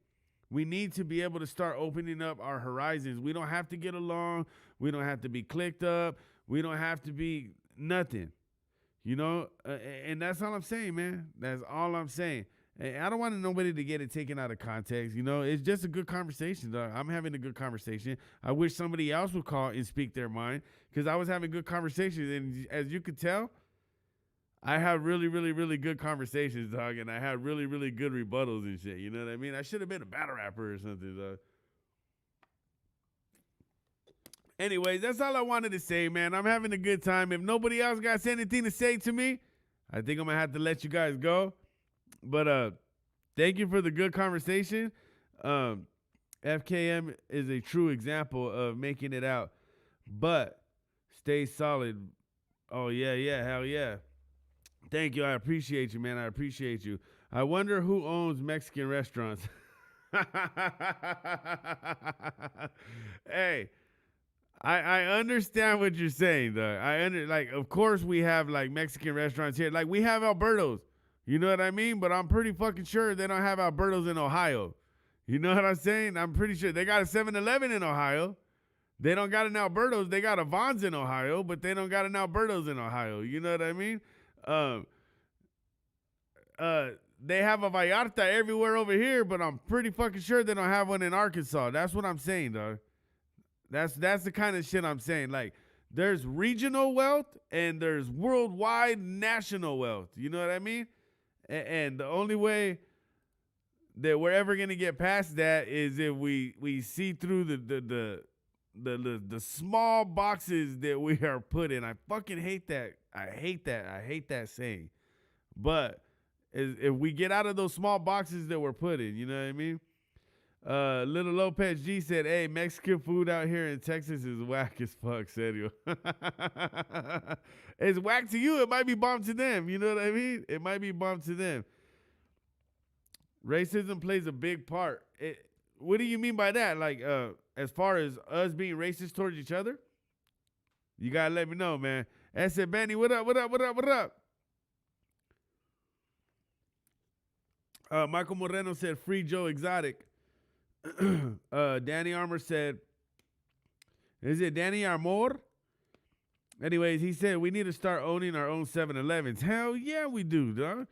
We need to be able to start opening up our horizons. We don't have to get along. We don't have to be clicked up. We don't have to be nothing. You know, and that's all I'm saying, man. That's all I'm saying. And I don't want nobody to get it taken out of context. You know, it's just a good conversation, dog. I'm having a good conversation. I wish somebody else would call and speak their mind because I was having good conversations. And as you could tell, I have really, really, really good conversations, dog. And I have really, really good rebuttals and shit. You know what I mean? I should have been a battle rapper or something, dog. Anyways, that's all I wanted to say, man. I'm having a good time. If nobody else got anything to say to me, I think I'm gonna have to let you guys go. But thank you for the good conversation. FKM is a true example of making it out, but stay solid. Oh yeah, hell yeah. Thank you. I appreciate you, man. I appreciate you. I wonder who owns Mexican restaurants. Hey, I understand what you're saying, though. Like, of course we have like Mexican restaurants here. Like we have Alberto's. You know what I mean? But I'm pretty fucking sure they don't have Alberto's in Ohio. You know what I'm saying? I'm pretty sure they got a 7-Eleven in Ohio. They don't got an Alberto's. They got a Vons in Ohio, but they don't got an Alberto's in Ohio. You know what I mean? They have a Vallarta everywhere over here, but I'm pretty fucking sure they don't have one in Arkansas. That's what I'm saying, dog. That's the kind of shit I'm saying. Like, there's regional wealth and there's worldwide national wealth. You know what I mean? And the only way that we're ever gonna get past that is if we see through the small boxes that we are put in. I fucking hate that. I hate that saying. But if we get out of those small boxes that we're put in, you know what I mean? Little Lopez G said, hey, Mexican food out here in Texas is whack as fuck, serio. It's whack to you. It might be bomb to them. You know what I mean? It might be bomb to them. Racism plays a big part. What do you mean by that? Like, as far as us being racist towards each other? You gotta let me know, man. I said, Benny, what up? Michael Moreno said, free Joe Exotic. Danny Armour said, is it Danny Armour? Anyways, he said, we need to start owning our own 7-Elevens. Hell yeah, we do, dog.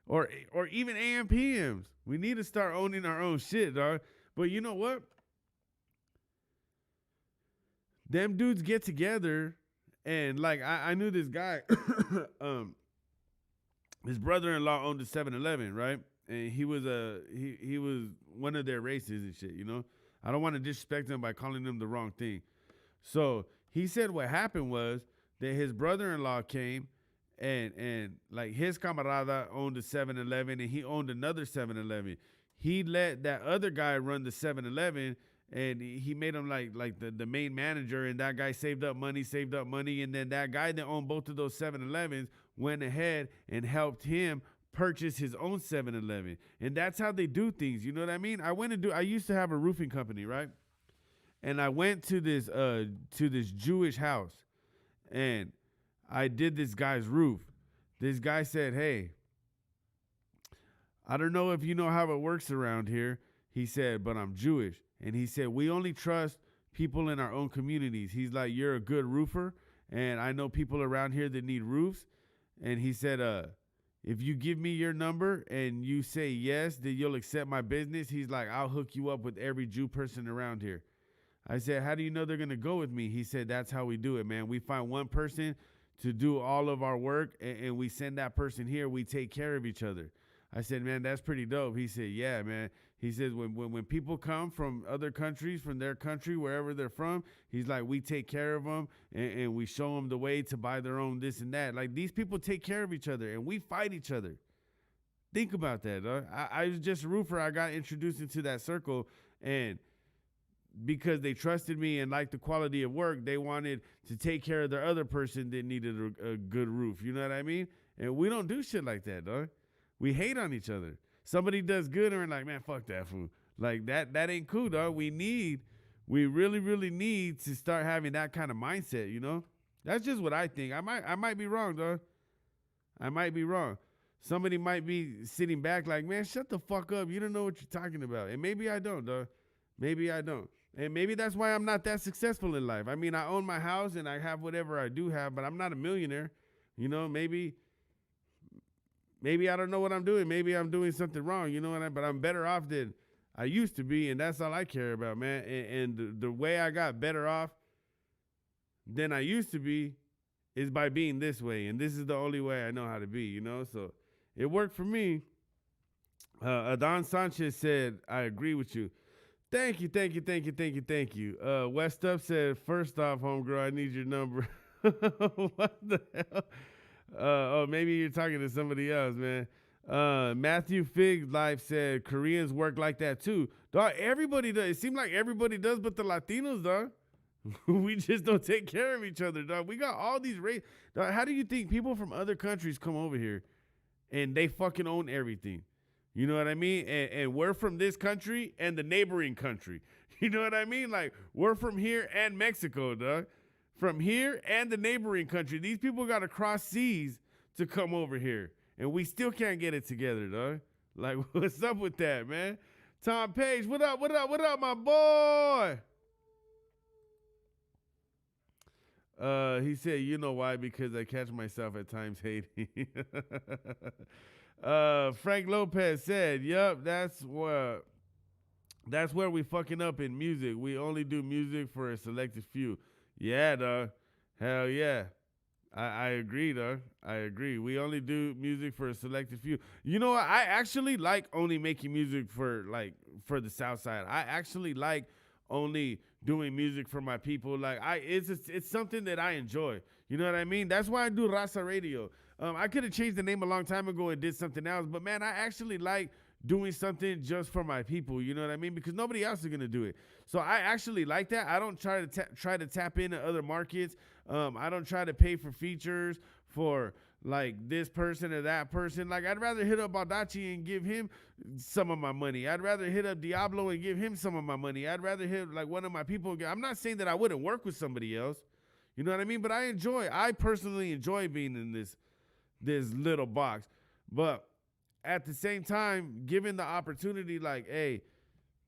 Or even AMPMs. We need to start owning our own shit, dog. But you know what? Them dudes get together and like I knew this guy, his brother-in-law owned a 7-Eleven, right? And he was he was one of their races and shit, you know? I don't want to disrespect him by calling him the wrong thing. So he said what happened was that his brother-in-law came and like his camarada owned a 7-Eleven and he owned another 7-Eleven. He let that other guy run the 7-Eleven and he made him like the main manager, and that guy saved up money, and then that guy that owned both of those 7-Elevens went ahead and helped him purchase his own 7-Eleven. And that's how they do things, you know what I mean? I used to have a roofing company, right? And I went to this Jewish house and I did this guy's roof. This guy said, hey, I don't know if you know how it works around here. He said, but I'm Jewish. And he said, we only trust people in our own communities. He's like, you're a good roofer, and I know people around here that need roofs. And he said, if you give me your number and you say yes, then you'll accept my business. He's like, I'll hook you up with every Jew person around here. I said, how do you know they're going to go with me? He said, that's how we do it, man. We find one person to do all of our work, and we send that person here. We take care of each other. I said, man, that's pretty dope. He said, yeah, man. He says, when people come from other countries, from their country, wherever they're from, he's like, we take care of them, and we show them the way to buy their own this and that. Like, these people take care of each other, and we fight each other. Think about that, dog. I was just a roofer. I got introduced into that circle, and because they trusted me and liked the quality of work, they wanted to take care of their other person that needed a good roof. You know what I mean? And we don't do shit like that, dog. We hate on each other. Somebody does good and we're like, man, fuck that fool. Like that ain't cool, dog. We really, really need to start having that kind of mindset, you know? That's just what I think. I might be wrong, dog. I might be wrong. Somebody might be sitting back like, man, shut the fuck up. You don't know what you're talking about. And maybe I don't, dog. Maybe I don't. And maybe that's why I'm not that successful in life. I mean, I own my house and I have whatever I do have, but I'm not a millionaire. You know, maybe I don't know what I'm doing. Maybe I'm doing something wrong, you know, but I'm better off than I used to be, and that's all I care about, man. And the way I got better off than I used to be is by being this way, and this is the only way I know how to be, you know? So it worked for me. Adon Sanchez said, I agree with you. Thank you, thank you, thank you, thank you, thank you. West Up said, first off, homegirl, I need your number. What the hell? Oh, maybe you're talking to somebody else, man. Matthew Fig Life said Koreans work like that too. Dog, everybody does. It seems like everybody does, but the Latinos, dog. We just don't take care of each other, dog. We got all these race. Dog, how do you think people from other countries come over here and they fucking own everything? You know what I mean? And we're from this country and the neighboring country. You know what I mean? Like, we're from here and Mexico, dog. From here and the neighboring country. These people got to cross seas to come over here. And we still can't get it together, dog. Like, what's up with that, man? Tom Page, what up, what up, what up, my boy? He said, you know why? Because I catch myself at times hating. Frank Lopez said, yup, that's where we fucking up in music. We only do music for a selected few. Yeah, dog. Hell yeah. I agree, dog. I agree. We only do music for a selected few. You know what? I actually like only making music for the South Side. I actually like only doing music for my people. Like, it's something that I enjoy. You know what I mean? That's why I do Raza Radio. I could have changed the name a long time ago and did something else, but man, I actually like doing something just for my people. You know what I mean? Because nobody else is gonna do it. So I actually like that. I don't try to tap into other markets. I don't try to pay for features for like this person or that person. Like, I'd rather hit up Baldacci and give him some of my money. I'd rather hit up Diablo and give him some of my money. I'd rather hit like one of my people. I'm not saying that I wouldn't work with somebody else. You know what I mean? But I personally enjoy being in this little box. But at the same time, given the opportunity, like, hey,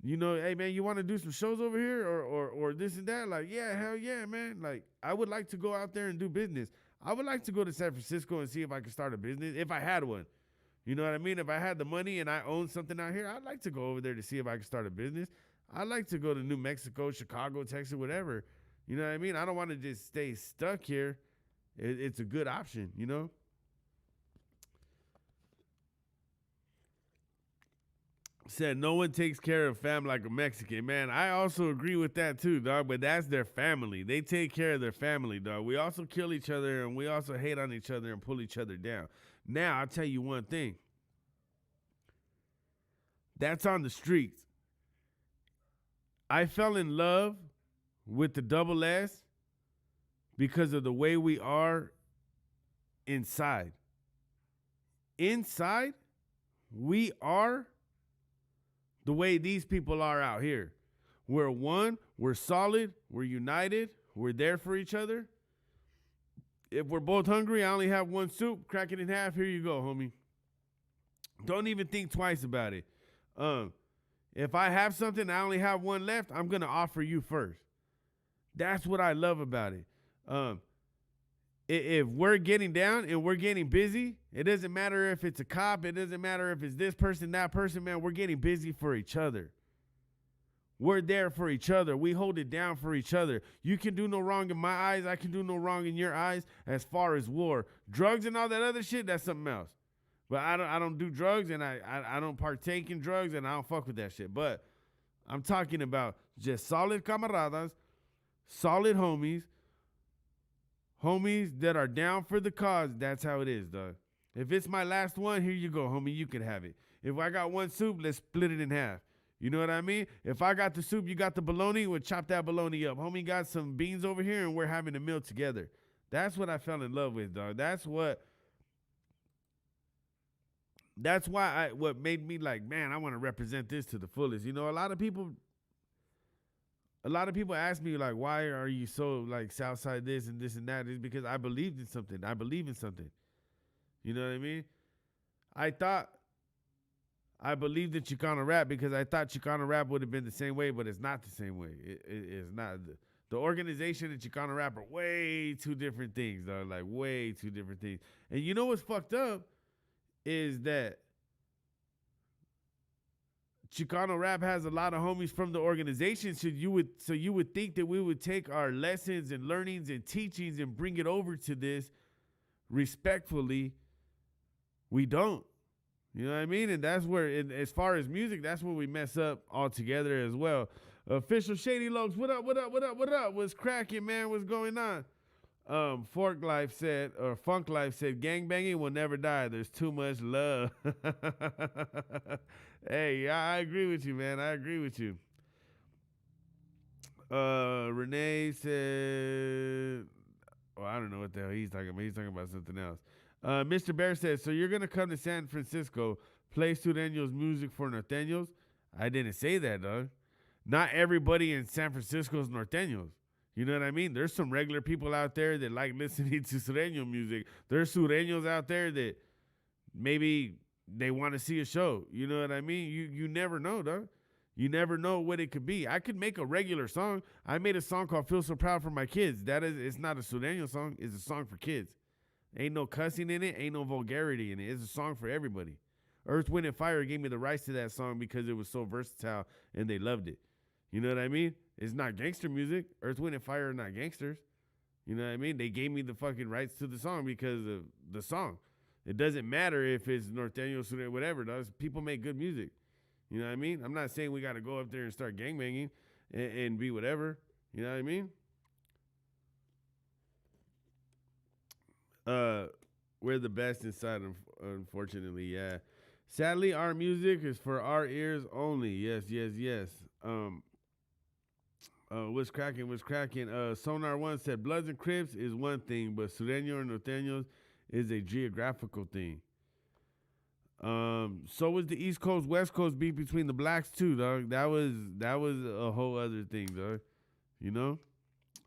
you know, hey man, you want to do some shows over here or this and that? Like, yeah, hell yeah, man. Like, I would like to go out there and do business. I would like to go to San Francisco and see if I could start a business if I had one. You know what I mean? If I had the money and I owned something out here, I'd like to go over there to see if I could start a business. I'd like to go to New Mexico, Chicago, Texas, whatever. You know what I mean? I don't want to just stay stuck here. It's a good option, you know? Said no one takes care of fam like a Mexican. Man, I also agree with that too, dog, but that's their family. They take care of their family, dog. We also kill each other and we also hate on each other and pull each other down. Now, I'll tell you one thing. That's on the streets. I fell in love with the double S because of the way we are inside. Inside, we are the way these people are out here. We're one, we're solid, we're united, we're there for each other. If we're both hungry, I only have one soup, crack it in half, here you go, homie. Don't even think twice about it. If I have something, I only have one left, I'm going to offer you first. That's what I love about it. If we're getting down and we're getting busy, it doesn't matter if it's a cop, it doesn't matter if it's this person, that person, man, we're getting busy for each other. We're there for each other. We hold it down for each other. You can do no wrong in my eyes. I can do no wrong in your eyes as far as war. Drugs and all that other shit, that's something else. But I don't do drugs and I don't partake in drugs and I don't fuck with that shit. But I'm talking about just solid camaradas, solid homies that are down for the cause. That's how it is, dog. If it's my last one, here you go, homie. You can have it. If I got one soup, let's split it in half. You know what I mean? If I got the soup, you got the bologna, we'll chop that bologna up. Homie got some beans over here, and we're having a meal together. That's what I fell in love with, dog. That's why what made me like, man, I want to represent this to the fullest. You know, a lot of people ask me, like, why are you so, like, Southside this and this and that? It's because I believed in something. I believe in something. You know what I mean? I believed in Chicano rap because I thought Chicano rap would have been the same way, but it's not the same way. It's not. The organization and Chicano rap are way two different things, though. Like, way two different things. And you know what's fucked up is that Chicano rap has a lot of homies from the organization, so you would think that we would take our lessons and learnings and teachings and bring it over to this respectfully. We don't. You know what I mean? And that's where, as far as music, that's where we mess up altogether as well. Official Shady Lokes, what up, what up, what up, what up? What's cracking, man? What's going on? Funk Life said, gang banging will never die. There's too much love. Hey, I agree with you, man. I agree with you. Renee said, well, I don't know what the hell he's talking about. He's talking about something else. Mr. Bear says, so you're going to come to San Francisco, play Sureños music for Norteños? I didn't say that, dog. Not everybody in San Francisco is Norteños. You know what I mean? There's some regular people out there that like listening to Sureño music. There's Sureños out there that maybe they want to see a show. You know what I mean? You never know, dog. You never know what it could be. I could make a regular song. I made a song called Feel So Proud for My Kids. It's not a Sureño song. It's a song for kids. Ain't no cussing in it. Ain't no vulgarity in it. It's a song for everybody. Earth, Wind, and Fire gave me the rights to that song because it was so versatile and they loved it. You know what I mean? It's not gangster music. Earth, Wind, and Fire are not gangsters. You know what I mean? They gave me the fucking rights to the song because of the song. It doesn't matter if it's Norteño, Sureño, whatever. Does people make good music? You know what I mean? I'm not saying we got to go up there and start gangbanging and be whatever. You know what I mean? We're the best inside, unfortunately, yeah. Sadly, our music is for our ears only. Yes, yes, yes. What's cracking? Sonar One said, Bloods and Crips is one thing, but Sureño and Norteños is a geographical thing. So was the East Coast, West Coast beef between the blacks too, dog. That was a whole other thing, dog. You know?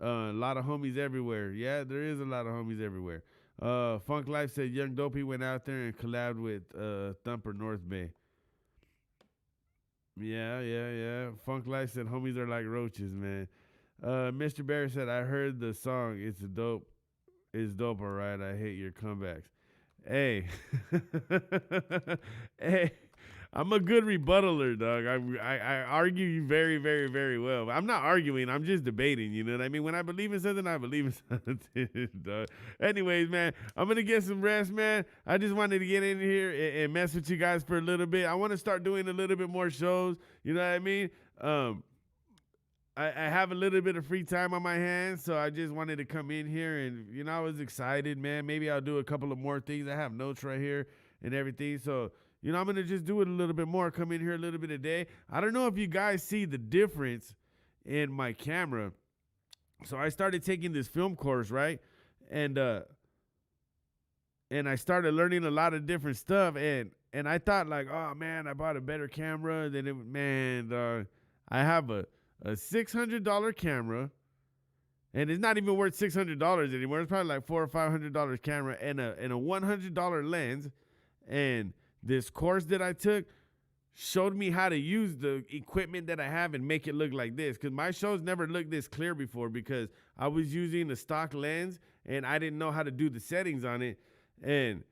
A lot of homies everywhere. Yeah, there is a lot of homies everywhere. Funk Life said Young Dopey went out there and collabed with Thumper North Bay. Yeah. Funk Life said homies are like roaches, man. Mr. Barry said, I heard the song. It's dope, all right. I hate your comebacks. Hey. Hey. I'm a good rebuttaler, dog. I argue very, very, very well. I'm not arguing. I'm just debating. You know what I mean? When I believe in something, I believe in something, dog. Anyways, man, I'm going to get some rest, man. I just wanted to get in here and mess with you guys for a little bit. I want to start doing a little bit more shows. You know what I mean? I have a little bit of free time on my hands, so I just wanted to come in here and, you know, I was excited, man. Maybe I'll do a couple of more things. I have notes right here and everything, so... You know, I'm going to just do it a little bit more, come in here a little bit a day. I don't know if you guys see the difference in my camera. So I started taking this film course, right? And I started learning a lot of different stuff. And I thought like, oh, man, I bought a better camera. I have a $600 camera. And it's not even worth $600 anymore. It's probably like $400 or $500 camera and a $100 lens. And this course that I took showed me how to use the equipment that I have and make it look like this. Because my shows never looked this clear before because I was using a stock lens and I didn't know how to do the settings on it. And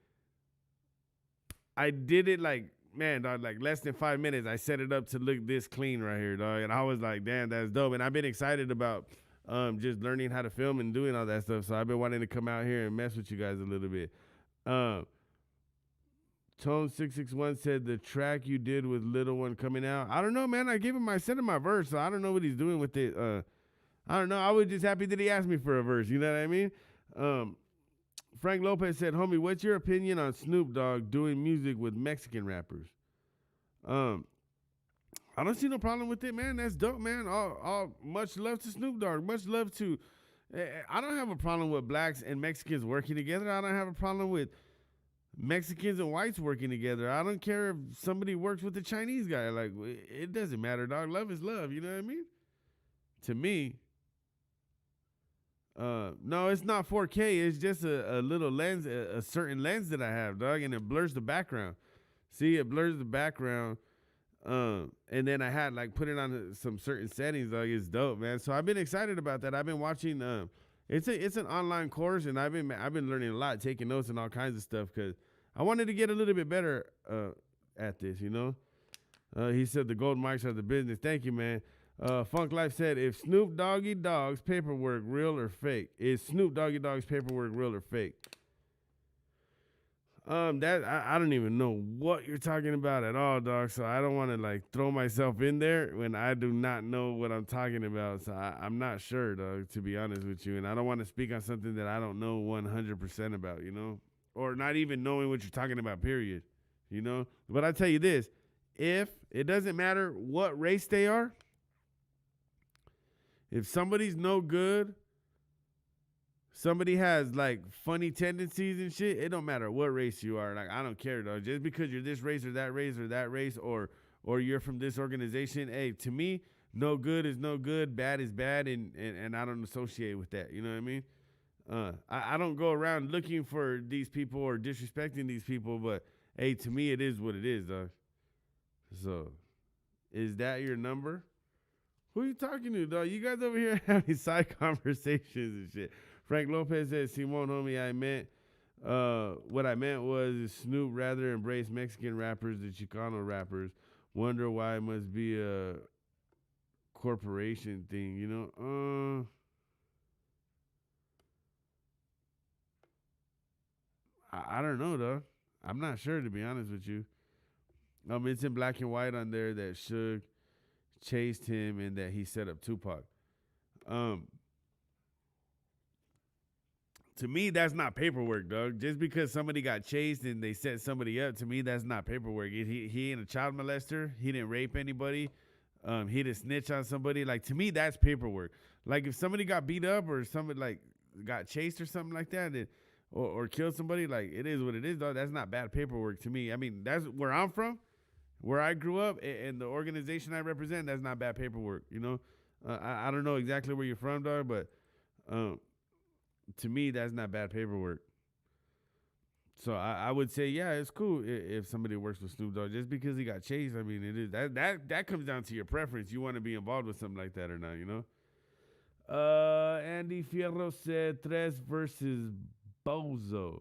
I did it like, man, dog, like less than 5 minutes. I set it up to look this clean right here, dog. And I was like, damn, that's dope. And I've been excited about just learning how to film and doing all that stuff. So I've been wanting to come out here and mess with you guys a little bit. Tone661 said the track you did with Little One coming out. I don't know, man. I sent him my verse, so I don't know what he's doing with it. I don't know. I was just happy that he asked me for a verse. You know what I mean? Frank Lopez said, homie, what's your opinion on Snoop Dogg doing music with Mexican rappers? I don't see no problem with it, man. That's dope, man. All much love to Snoop Dogg. Much love to... I don't have a problem with blacks and Mexicans working together. I don't have a problem with Mexicans and whites working together. I don't care if somebody works with a Chinese guy. Like, it doesn't matter, dog. Love is love. You know what I mean? To me, no, it's not 4K. It's just a little lens, a certain lens that I have, dog, and it blurs the background. See, it blurs the background. And then I had like put it on some certain settings, dog. It's dope, man. So I've been excited about that. I've been watching. It's an online course, and I've been learning a lot, taking notes and all kinds of stuff because I wanted to get a little bit better at this, you know. He said the gold mics are the business. Thank you, man. Funk Life said, if Snoop Doggy Dogg's paperwork real or fake? Is Snoop Doggy Dogg's paperwork real or fake? That I don't even know what you're talking about at all, dog. So I don't want to like throw myself in there when I do not know what I'm talking about. So I'm not sure, dog, to be honest with you. And I don't want to speak on something that I don't know 100% about, you know, or not even knowing what you're talking about, period, you know. But I tell you this, if it doesn't matter what race they are, if somebody's no good, somebody has like funny tendencies and shit, it don't matter what race you are. Like, I don't care, though. Just because you're this race or that race or that race, or you're from this organization, hey, to me, no good is no good, bad is bad, and I don't associate with that. You know what I mean? I don't go around looking for these people or disrespecting these people, but hey, to me, it is what it is, dog. So, is that your number? Who are you talking to, dog? You guys over here having side conversations and shit. Frank Lopez said, Simone, homie, what I meant was Snoop rather embrace Mexican rappers than Chicano rappers. Wonder why it must be a corporation thing, you know? I don't know, though. I'm not sure, to be honest with you. It's in black and white on there that Suge chased him and that he set up Tupac. To me, that's not paperwork, dog. Just because somebody got chased and they set somebody up, to me, that's not paperwork. He ain't a child molester. He didn't rape anybody. He didn't snitch on somebody. Like, to me, that's paperwork. Like, if somebody got beat up or somebody, like, got chased or something like that, or killed somebody, like, it is what it is, dog. That's not bad paperwork to me. I mean, that's where I'm from. Where I grew up and the organization I represent, that's not bad paperwork, you know? I don't know exactly where you're from, dog, but to me, that's not bad paperwork. So I would say, yeah, it's cool if somebody works with Snoop Dogg. Just because he got chased, I mean, it is that comes down to your preference. You want to be involved with something like that or not, you know? Andy Fierro said Tres versus Bozo.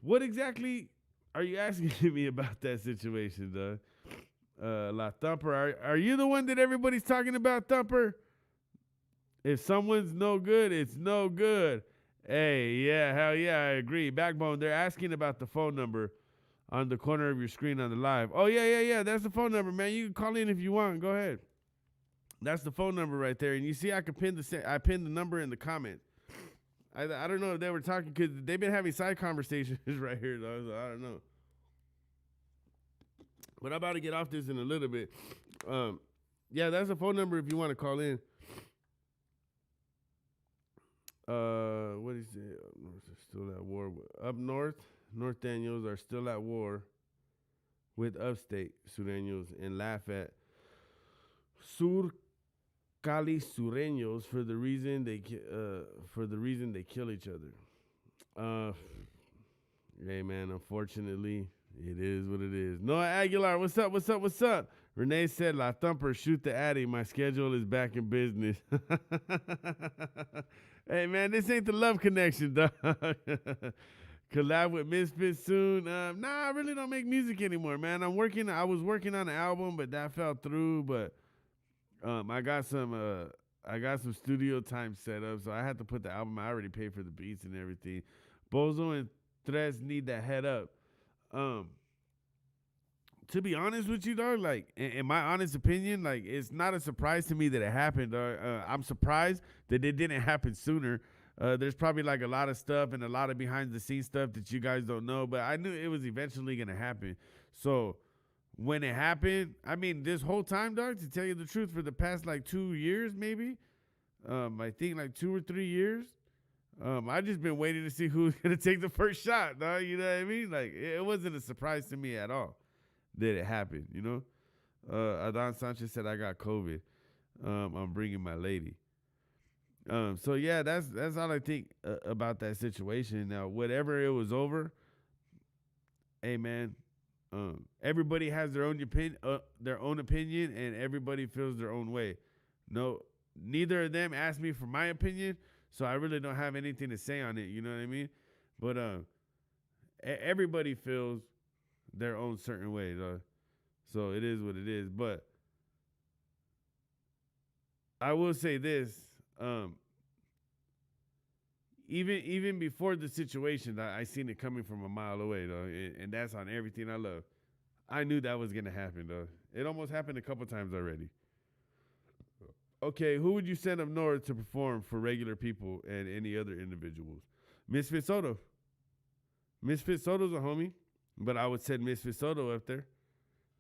What exactly are you asking me about that situation, dog? La Thumper, are you the one that everybody's talking about, Thumper? If someone's no good, it's no good. Hey, yeah, hell yeah, I agree. Backbone, they're asking about the phone number on the corner of your screen on the live. Oh, yeah, that's the phone number, man. You can call in if you want. Go ahead. That's the phone number right there. And you see I pinned the number in the comment. I don't know if they were talking because they've been having side conversations right here, though. So I don't know. But I'm about to get off this in a little bit. Yeah, that's the phone number if you want to call in. What is it? Up north are still at war. Up north, North Daniels are still at war with upstate Sureños and laugh at Sur Cali Sureños for the reason they kill each other. Hey man, unfortunately, it is what it is. Noah Aguilar, what's up? Renee said, La Thumper, shoot the Addy. My schedule is back in business. Hey, man, this ain't the love connection, dog. Collab with Misfits soon. Nah, I really don't make music anymore, man. I was working on an album, but that fell through. But I got some studio time set up, so I had to put the album. I already paid for the beats and everything. Bozo and Tres need that head up. To be honest with you, dog, like, in my honest opinion, like, it's not a surprise to me that it happened, dog. I'm surprised that it didn't happen sooner. There's probably, like, a lot of stuff and a lot of behind-the-scenes stuff that you guys don't know, but I knew it was eventually going to happen. So, when it happened, I mean, this whole time, dog, to tell you the truth, for the past, like, 2 years, maybe, I think, like, 2 or 3 years, I just been waiting to see who's going to take the first shot, dog, you know what I mean? Like, it wasn't a surprise to me at all that it happened, you know? Adon Sanchez said, I got COVID. I'm bringing my lady. So, yeah, that's all I think about that situation. Now, whatever it was over, hey, man, everybody has their own opinion, and everybody feels their own way. No, neither of them asked me for my opinion, so I really don't have anything to say on it, you know what I mean? But everybody feels their own certain way, so it is what it is. But I will say this, even before the situation, I seen it coming from a mile away, though, and that's on everything I love. I knew that was gonna happen, though. It almost happened a couple times already. Okay, who would you send up north to perform for regular people and any other individuals? Misfit Soto. Misfit Soto's a homie, but I would send Misfit Soto up there.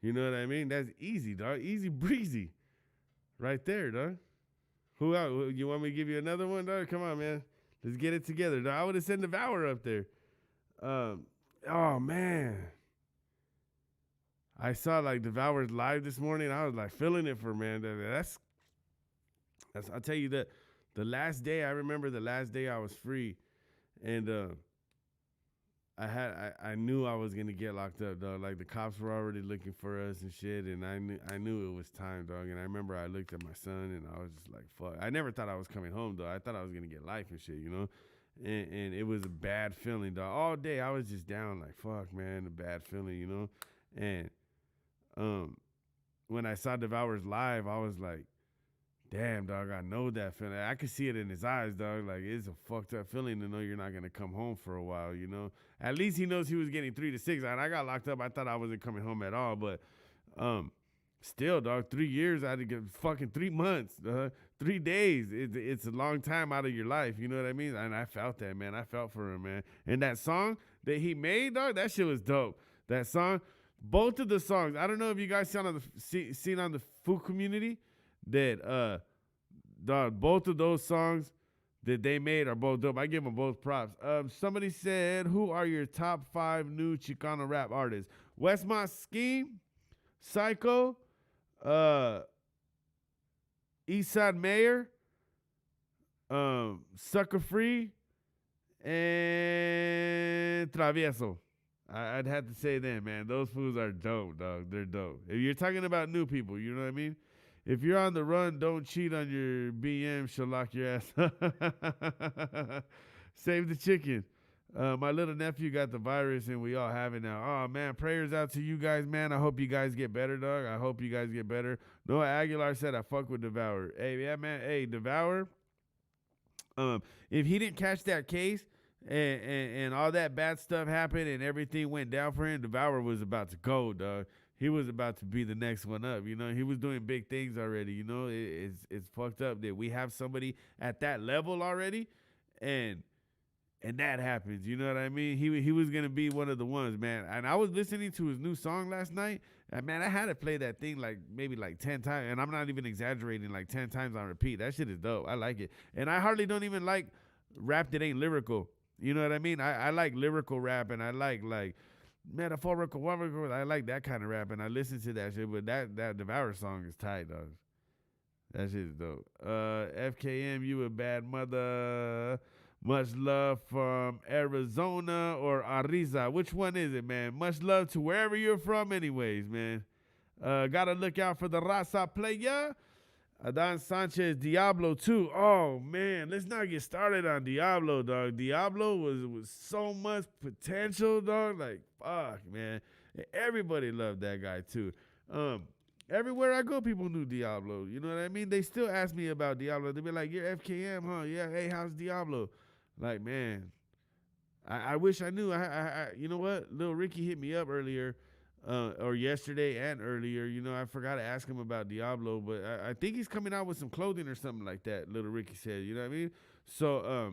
You know what I mean? That's easy, dog. Easy breezy. Right there, dog. Who else? You want me to give you another one, dog? Come on, man. Let's get it together, dog. I would have sent Devour up there. Oh, man. I saw, like, Devour's live this morning. I was, like, feeling it for, man. That's I'll tell you that the last day, I remember the last day I was free, and I knew I was gonna get locked up, dog. Like the cops were already looking for us and shit, and I knew it was time, dog. And I remember I looked at my son and I was just like, fuck. I never thought I was coming home, dog. I thought I was gonna get life and shit, you know. And it was a bad feeling, dog. All day I was just down, like fuck, man, a bad feeling, you know. And when I saw Devour's live, I was like, damn, dog, I know that feeling. I could see it in his eyes, dog. Like, it's a fucked up feeling to know you're not going to come home for a while, you know? At least he knows he was getting 3 to 6. And I got locked up. I thought I wasn't coming home at all. But still, dog, 3 years, I had to get fucking 3 months, 3 days. It's a long time out of your life, you know what I mean? And I felt that, man. I felt for him, man. And that song that he made, dog, that shit was dope. That song, both of the songs, I don't know if you guys seen on the Food Community, that dog, both of those songs that they made are both dope. I give them both props. Somebody said, who are your top 5 new Chicano rap artists? Westmont Scheme, Psycho, Eastside Mayor, Sucker Free, and Travieso. I'd have to say them, man. Those fools are dope, dog. They're dope. If you're talking about new people, you know what I mean? If you're on the run, don't cheat on your BM. She'll lock your ass. Save the chicken. My little nephew got the virus, and we all have it now. Oh, man, prayers out to you guys, man. I hope you guys get better, dog. I hope you guys get better. Noah Aguilar said, I fuck with Devour. Hey, yeah, man. Hey, Devour, if he didn't catch that case and all that bad stuff happened and everything went down for him, Devour was about to go, dog. He was about to be the next one up, you know. He was doing big things already, you know. It's fucked up that we have somebody at that level already, and that happens, you know what I mean? He was gonna be one of the ones, man. And I was listening to his new song last night, and man, I had to play that thing maybe 10 times, and I'm not even exaggerating, 10 times on repeat. That shit is dope. I like it, and I hardly don't even like rap that ain't lyrical. You know what I mean? I like lyrical rap, and I like metaphorical, I like that kind of rap, and I listen to that shit, but that Devour song is tight, dog. That shit is dope. FKM, you a bad mother. Much love from Arizona or Ariza. Which one is it, man? Much love to wherever you're from anyways, man. Gotta look out for the Raza player. Adan Sanchez, Diablo too. Oh, man, let's not get started on Diablo, dog. Diablo was so much potential, dog. Like, fuck, man. Everybody loved that guy too. Everywhere I go, people knew Diablo. You know what I mean? They still ask me about Diablo. They be like, you're FKM, huh? Yeah, hey, how's Diablo? Like, man, I wish I knew. You know what? Lil Ricky hit me up earlier. Or yesterday and earlier, you know, I forgot to ask him about Diablo, but I think he's coming out with some clothing or something like that, Little Ricky said, you know what I mean? So,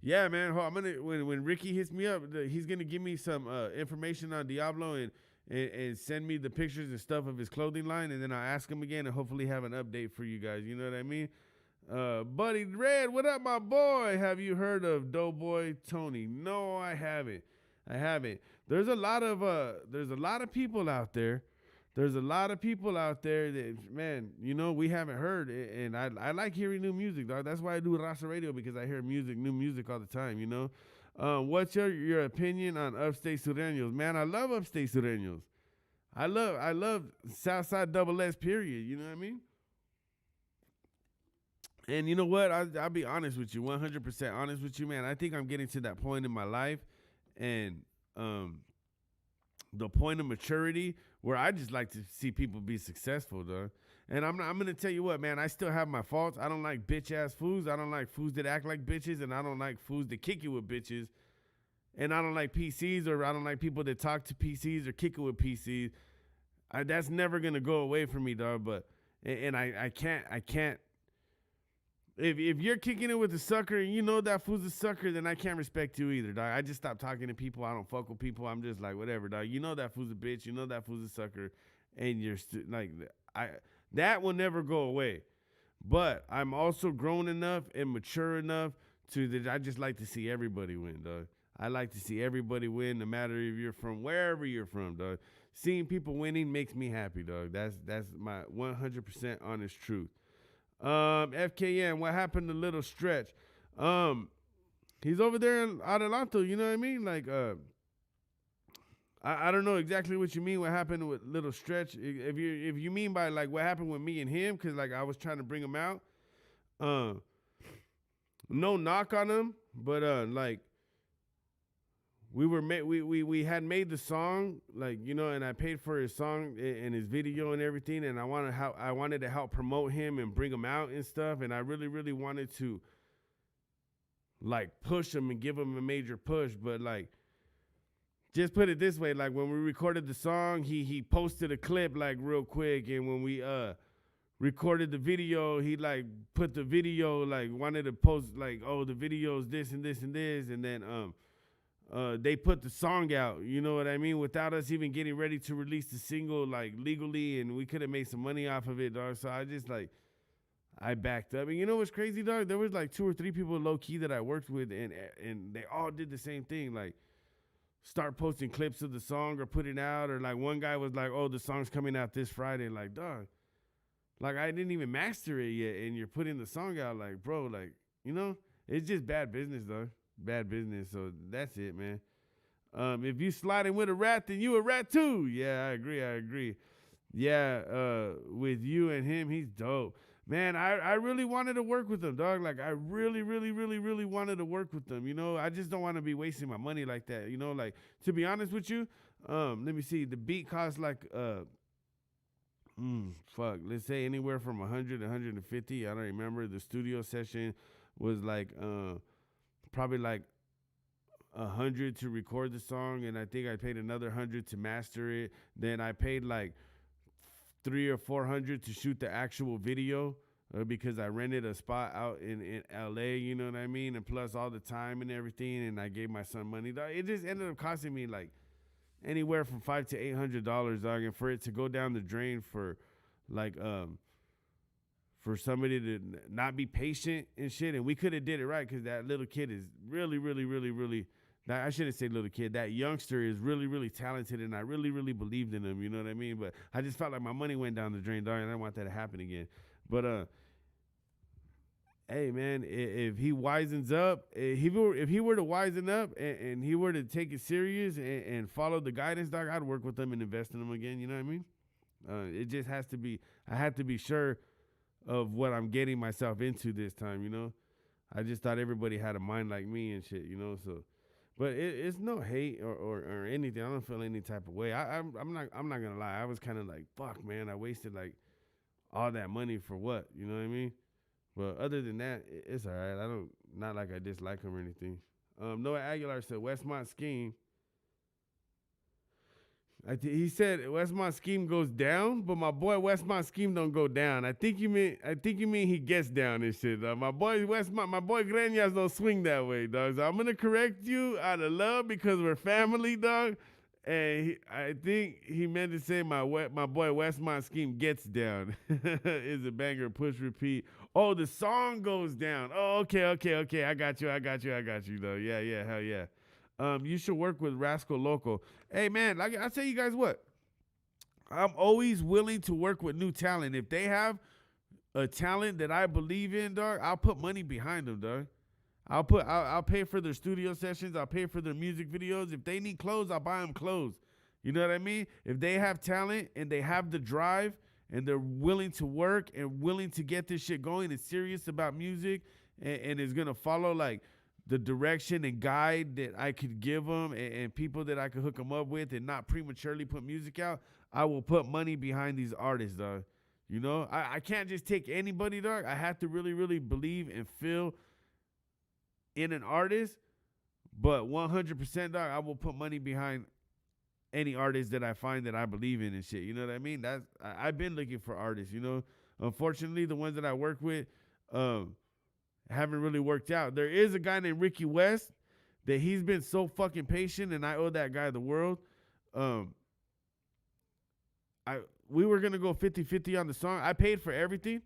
yeah, man, I'm gonna, when Ricky hits me up, he's gonna give me some information on Diablo and send me the pictures and stuff of his clothing line, and then I'll ask him again and hopefully have an update for you guys, you know what I mean? Buddy Red, what up, my boy? Have you heard of Doughboy Tony? No, I haven't. There's a lot of people out there. There's a lot of people out there that, man, you know, we haven't heard it, and I like hearing new music, dog. That's why I do Raza Radio, because I hear new music all the time, you know. What's your opinion on Upstate Sureños? Man, I love Upstate Sureños. I love Southside Double S, period, you know what I mean? And you know what? I'll be honest with you, 100% honest with you, man. I think I'm getting to that point in my life, and the point of maturity where I just like to see people be successful, though. And I'm gonna tell you what, man. I still have my faults. I don't like bitch ass fools. I don't like fools that act like bitches, and I don't like fools that kick it with bitches. And I don't like PCs, or I don't like people that talk to PCs or kick it with PCs. That's never gonna go away from me, dog. But I can't. If you're kicking it with a sucker and you know that fool's a sucker, then I can't respect you either, dog. I just stopped talking to people. I don't fuck with people. I'm just like, whatever, dog. You know that fool's a bitch. You know that fool's a sucker, and you're that will never go away. But I'm also grown enough and mature enough that I just like to see everybody win, dog. I like to see everybody win, no matter if you're from wherever you're from, dog. Seeing people winning makes me happy, dog. That's my 100% honest truth. FKN, what happened to Little Stretch? He's over there in Adelanto, you know what I mean? Like, I don't know exactly what you mean. What happened with Little Stretch? If you mean by like what happened with me and him, because like I was trying to bring him out. No knock on him, but like we had made the song, like, you know, and I paid for his song and his video and everything, and I wanted to help promote him and bring him out and stuff, and I really wanted to like push him and give him a major push, but like, just put it this way, like when we recorded the song, he posted a clip like real quick, and when we recorded the video, he like put the video, like wanted to post like, oh, the video's this and this and this, and then they put the song out, you know what I mean, without us even getting ready to release the single like legally, and we could have made some money off of it, dog. So I just like, I backed up. And you know what's crazy, dog? There was like 2 or 3 people low key that I worked with, and they all did the same thing, like start posting clips of the song or put it out, or like one guy was like, oh, the song's coming out this Friday. Like, dog, like I didn't even master it yet, and you're putting the song out, like, bro, like, you know, it's just bad business, dog. Bad business. So that's it, man. If you sliding with a rat, then you a rat too. Yeah, I agree. Yeah, with you and him, he's dope. Man, I really wanted to work with him, dog. Like, I really wanted to work with them. You know, I just don't want to be wasting my money like that. You know, like, to be honest with you, let me see. The beat costs like, let's say anywhere from 100 to 150. I don't remember. The studio session was like, probably like 100 to record the song, and I think I paid another 100 to master it. Then I paid like 300 or 400 to shoot the actual video, because I rented a spot out in LA, you know what I mean? And plus all the time and everything, and I gave my son money. It just ended up costing me like anywhere from $500 to $800, dog. And for it to go down the drain for like for somebody to not be patient and shit, and we could have did it right, because that little kid is really, I shouldn't say little kid, that youngster is really talented, and I really believed in him, you know what I mean? But I just felt like my money went down the drain, dog, and I don't want that to happen again. But hey, man, if he wisens up, if he were to wisen up and he were to take it serious and follow the guidance, dog, I'd work with him and invest in him again, you know what I mean? It just has to be, I had to be sure of what I'm getting myself into this time, you know? I just thought everybody had a mind like me and shit, you know? So, but it's no hate or anything. I don't feel any type of way. I'm not gonna lie. I was kind of like, fuck, man, I wasted like all that money for what? You know what I mean? But other than that, it's all right. Not like I dislike him or anything. Noah Aguilar said Westmont Scheme. He said Westmont Scheme goes down, but my boy Westmont Scheme don't go down. I think you mean he gets down and shit. My boy Greñas don't swing that way, dog. So I'm gonna correct you out of love because we're family, dog. And I think he meant to say my boy Westmont Scheme gets down. Is a banger. Push repeat. Oh, the song goes down. Oh, okay. I got you, though. Yeah, hell yeah. You should work with Rascal Loco. Hey, man, like I tell you guys what, I'm always willing to work with new talent. If they have a talent that I believe in, dog, I'll put money behind them, dog. I'll pay for their studio sessions. I'll pay for their music videos. If they need clothes, I'll buy them clothes. You know what I mean? If they have talent and they have the drive and they're willing to work and willing to get this shit going and serious about music and is going to follow like the direction and guide that I could give them and people that I could hook them up with and not prematurely put music out, I will put money behind these artists, dog. You know, I can't just take anybody, dog. I have to really, really believe and feel in an artist. But 100%, dog, I will put money behind any artist that I find that I believe in and shit. You know what I mean? I've been looking for artists, you know. Unfortunately, the ones that I work with haven't really worked out. There is a guy named Ricky West that he's been so fucking patient, and I owe that guy the world. We were going to go 50-50 on the song. I paid for everything,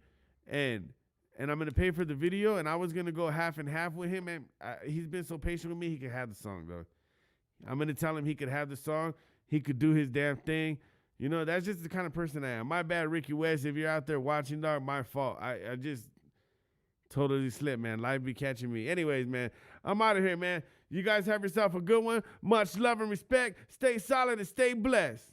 and I'm going to pay for the video, and I was going to go half and half with him, and he's been so patient with me, he could have the song, though. I'm going to tell him he could have the song. He could do his damn thing. You know, that's just the kind of person I am. My bad, Ricky West. If you're out there watching, dog, my fault. I just totally slipped, man. Life be catching me. Anyways, man, I'm out of here, man. You guys have yourself a good one. Much love and respect. Stay solid and stay blessed.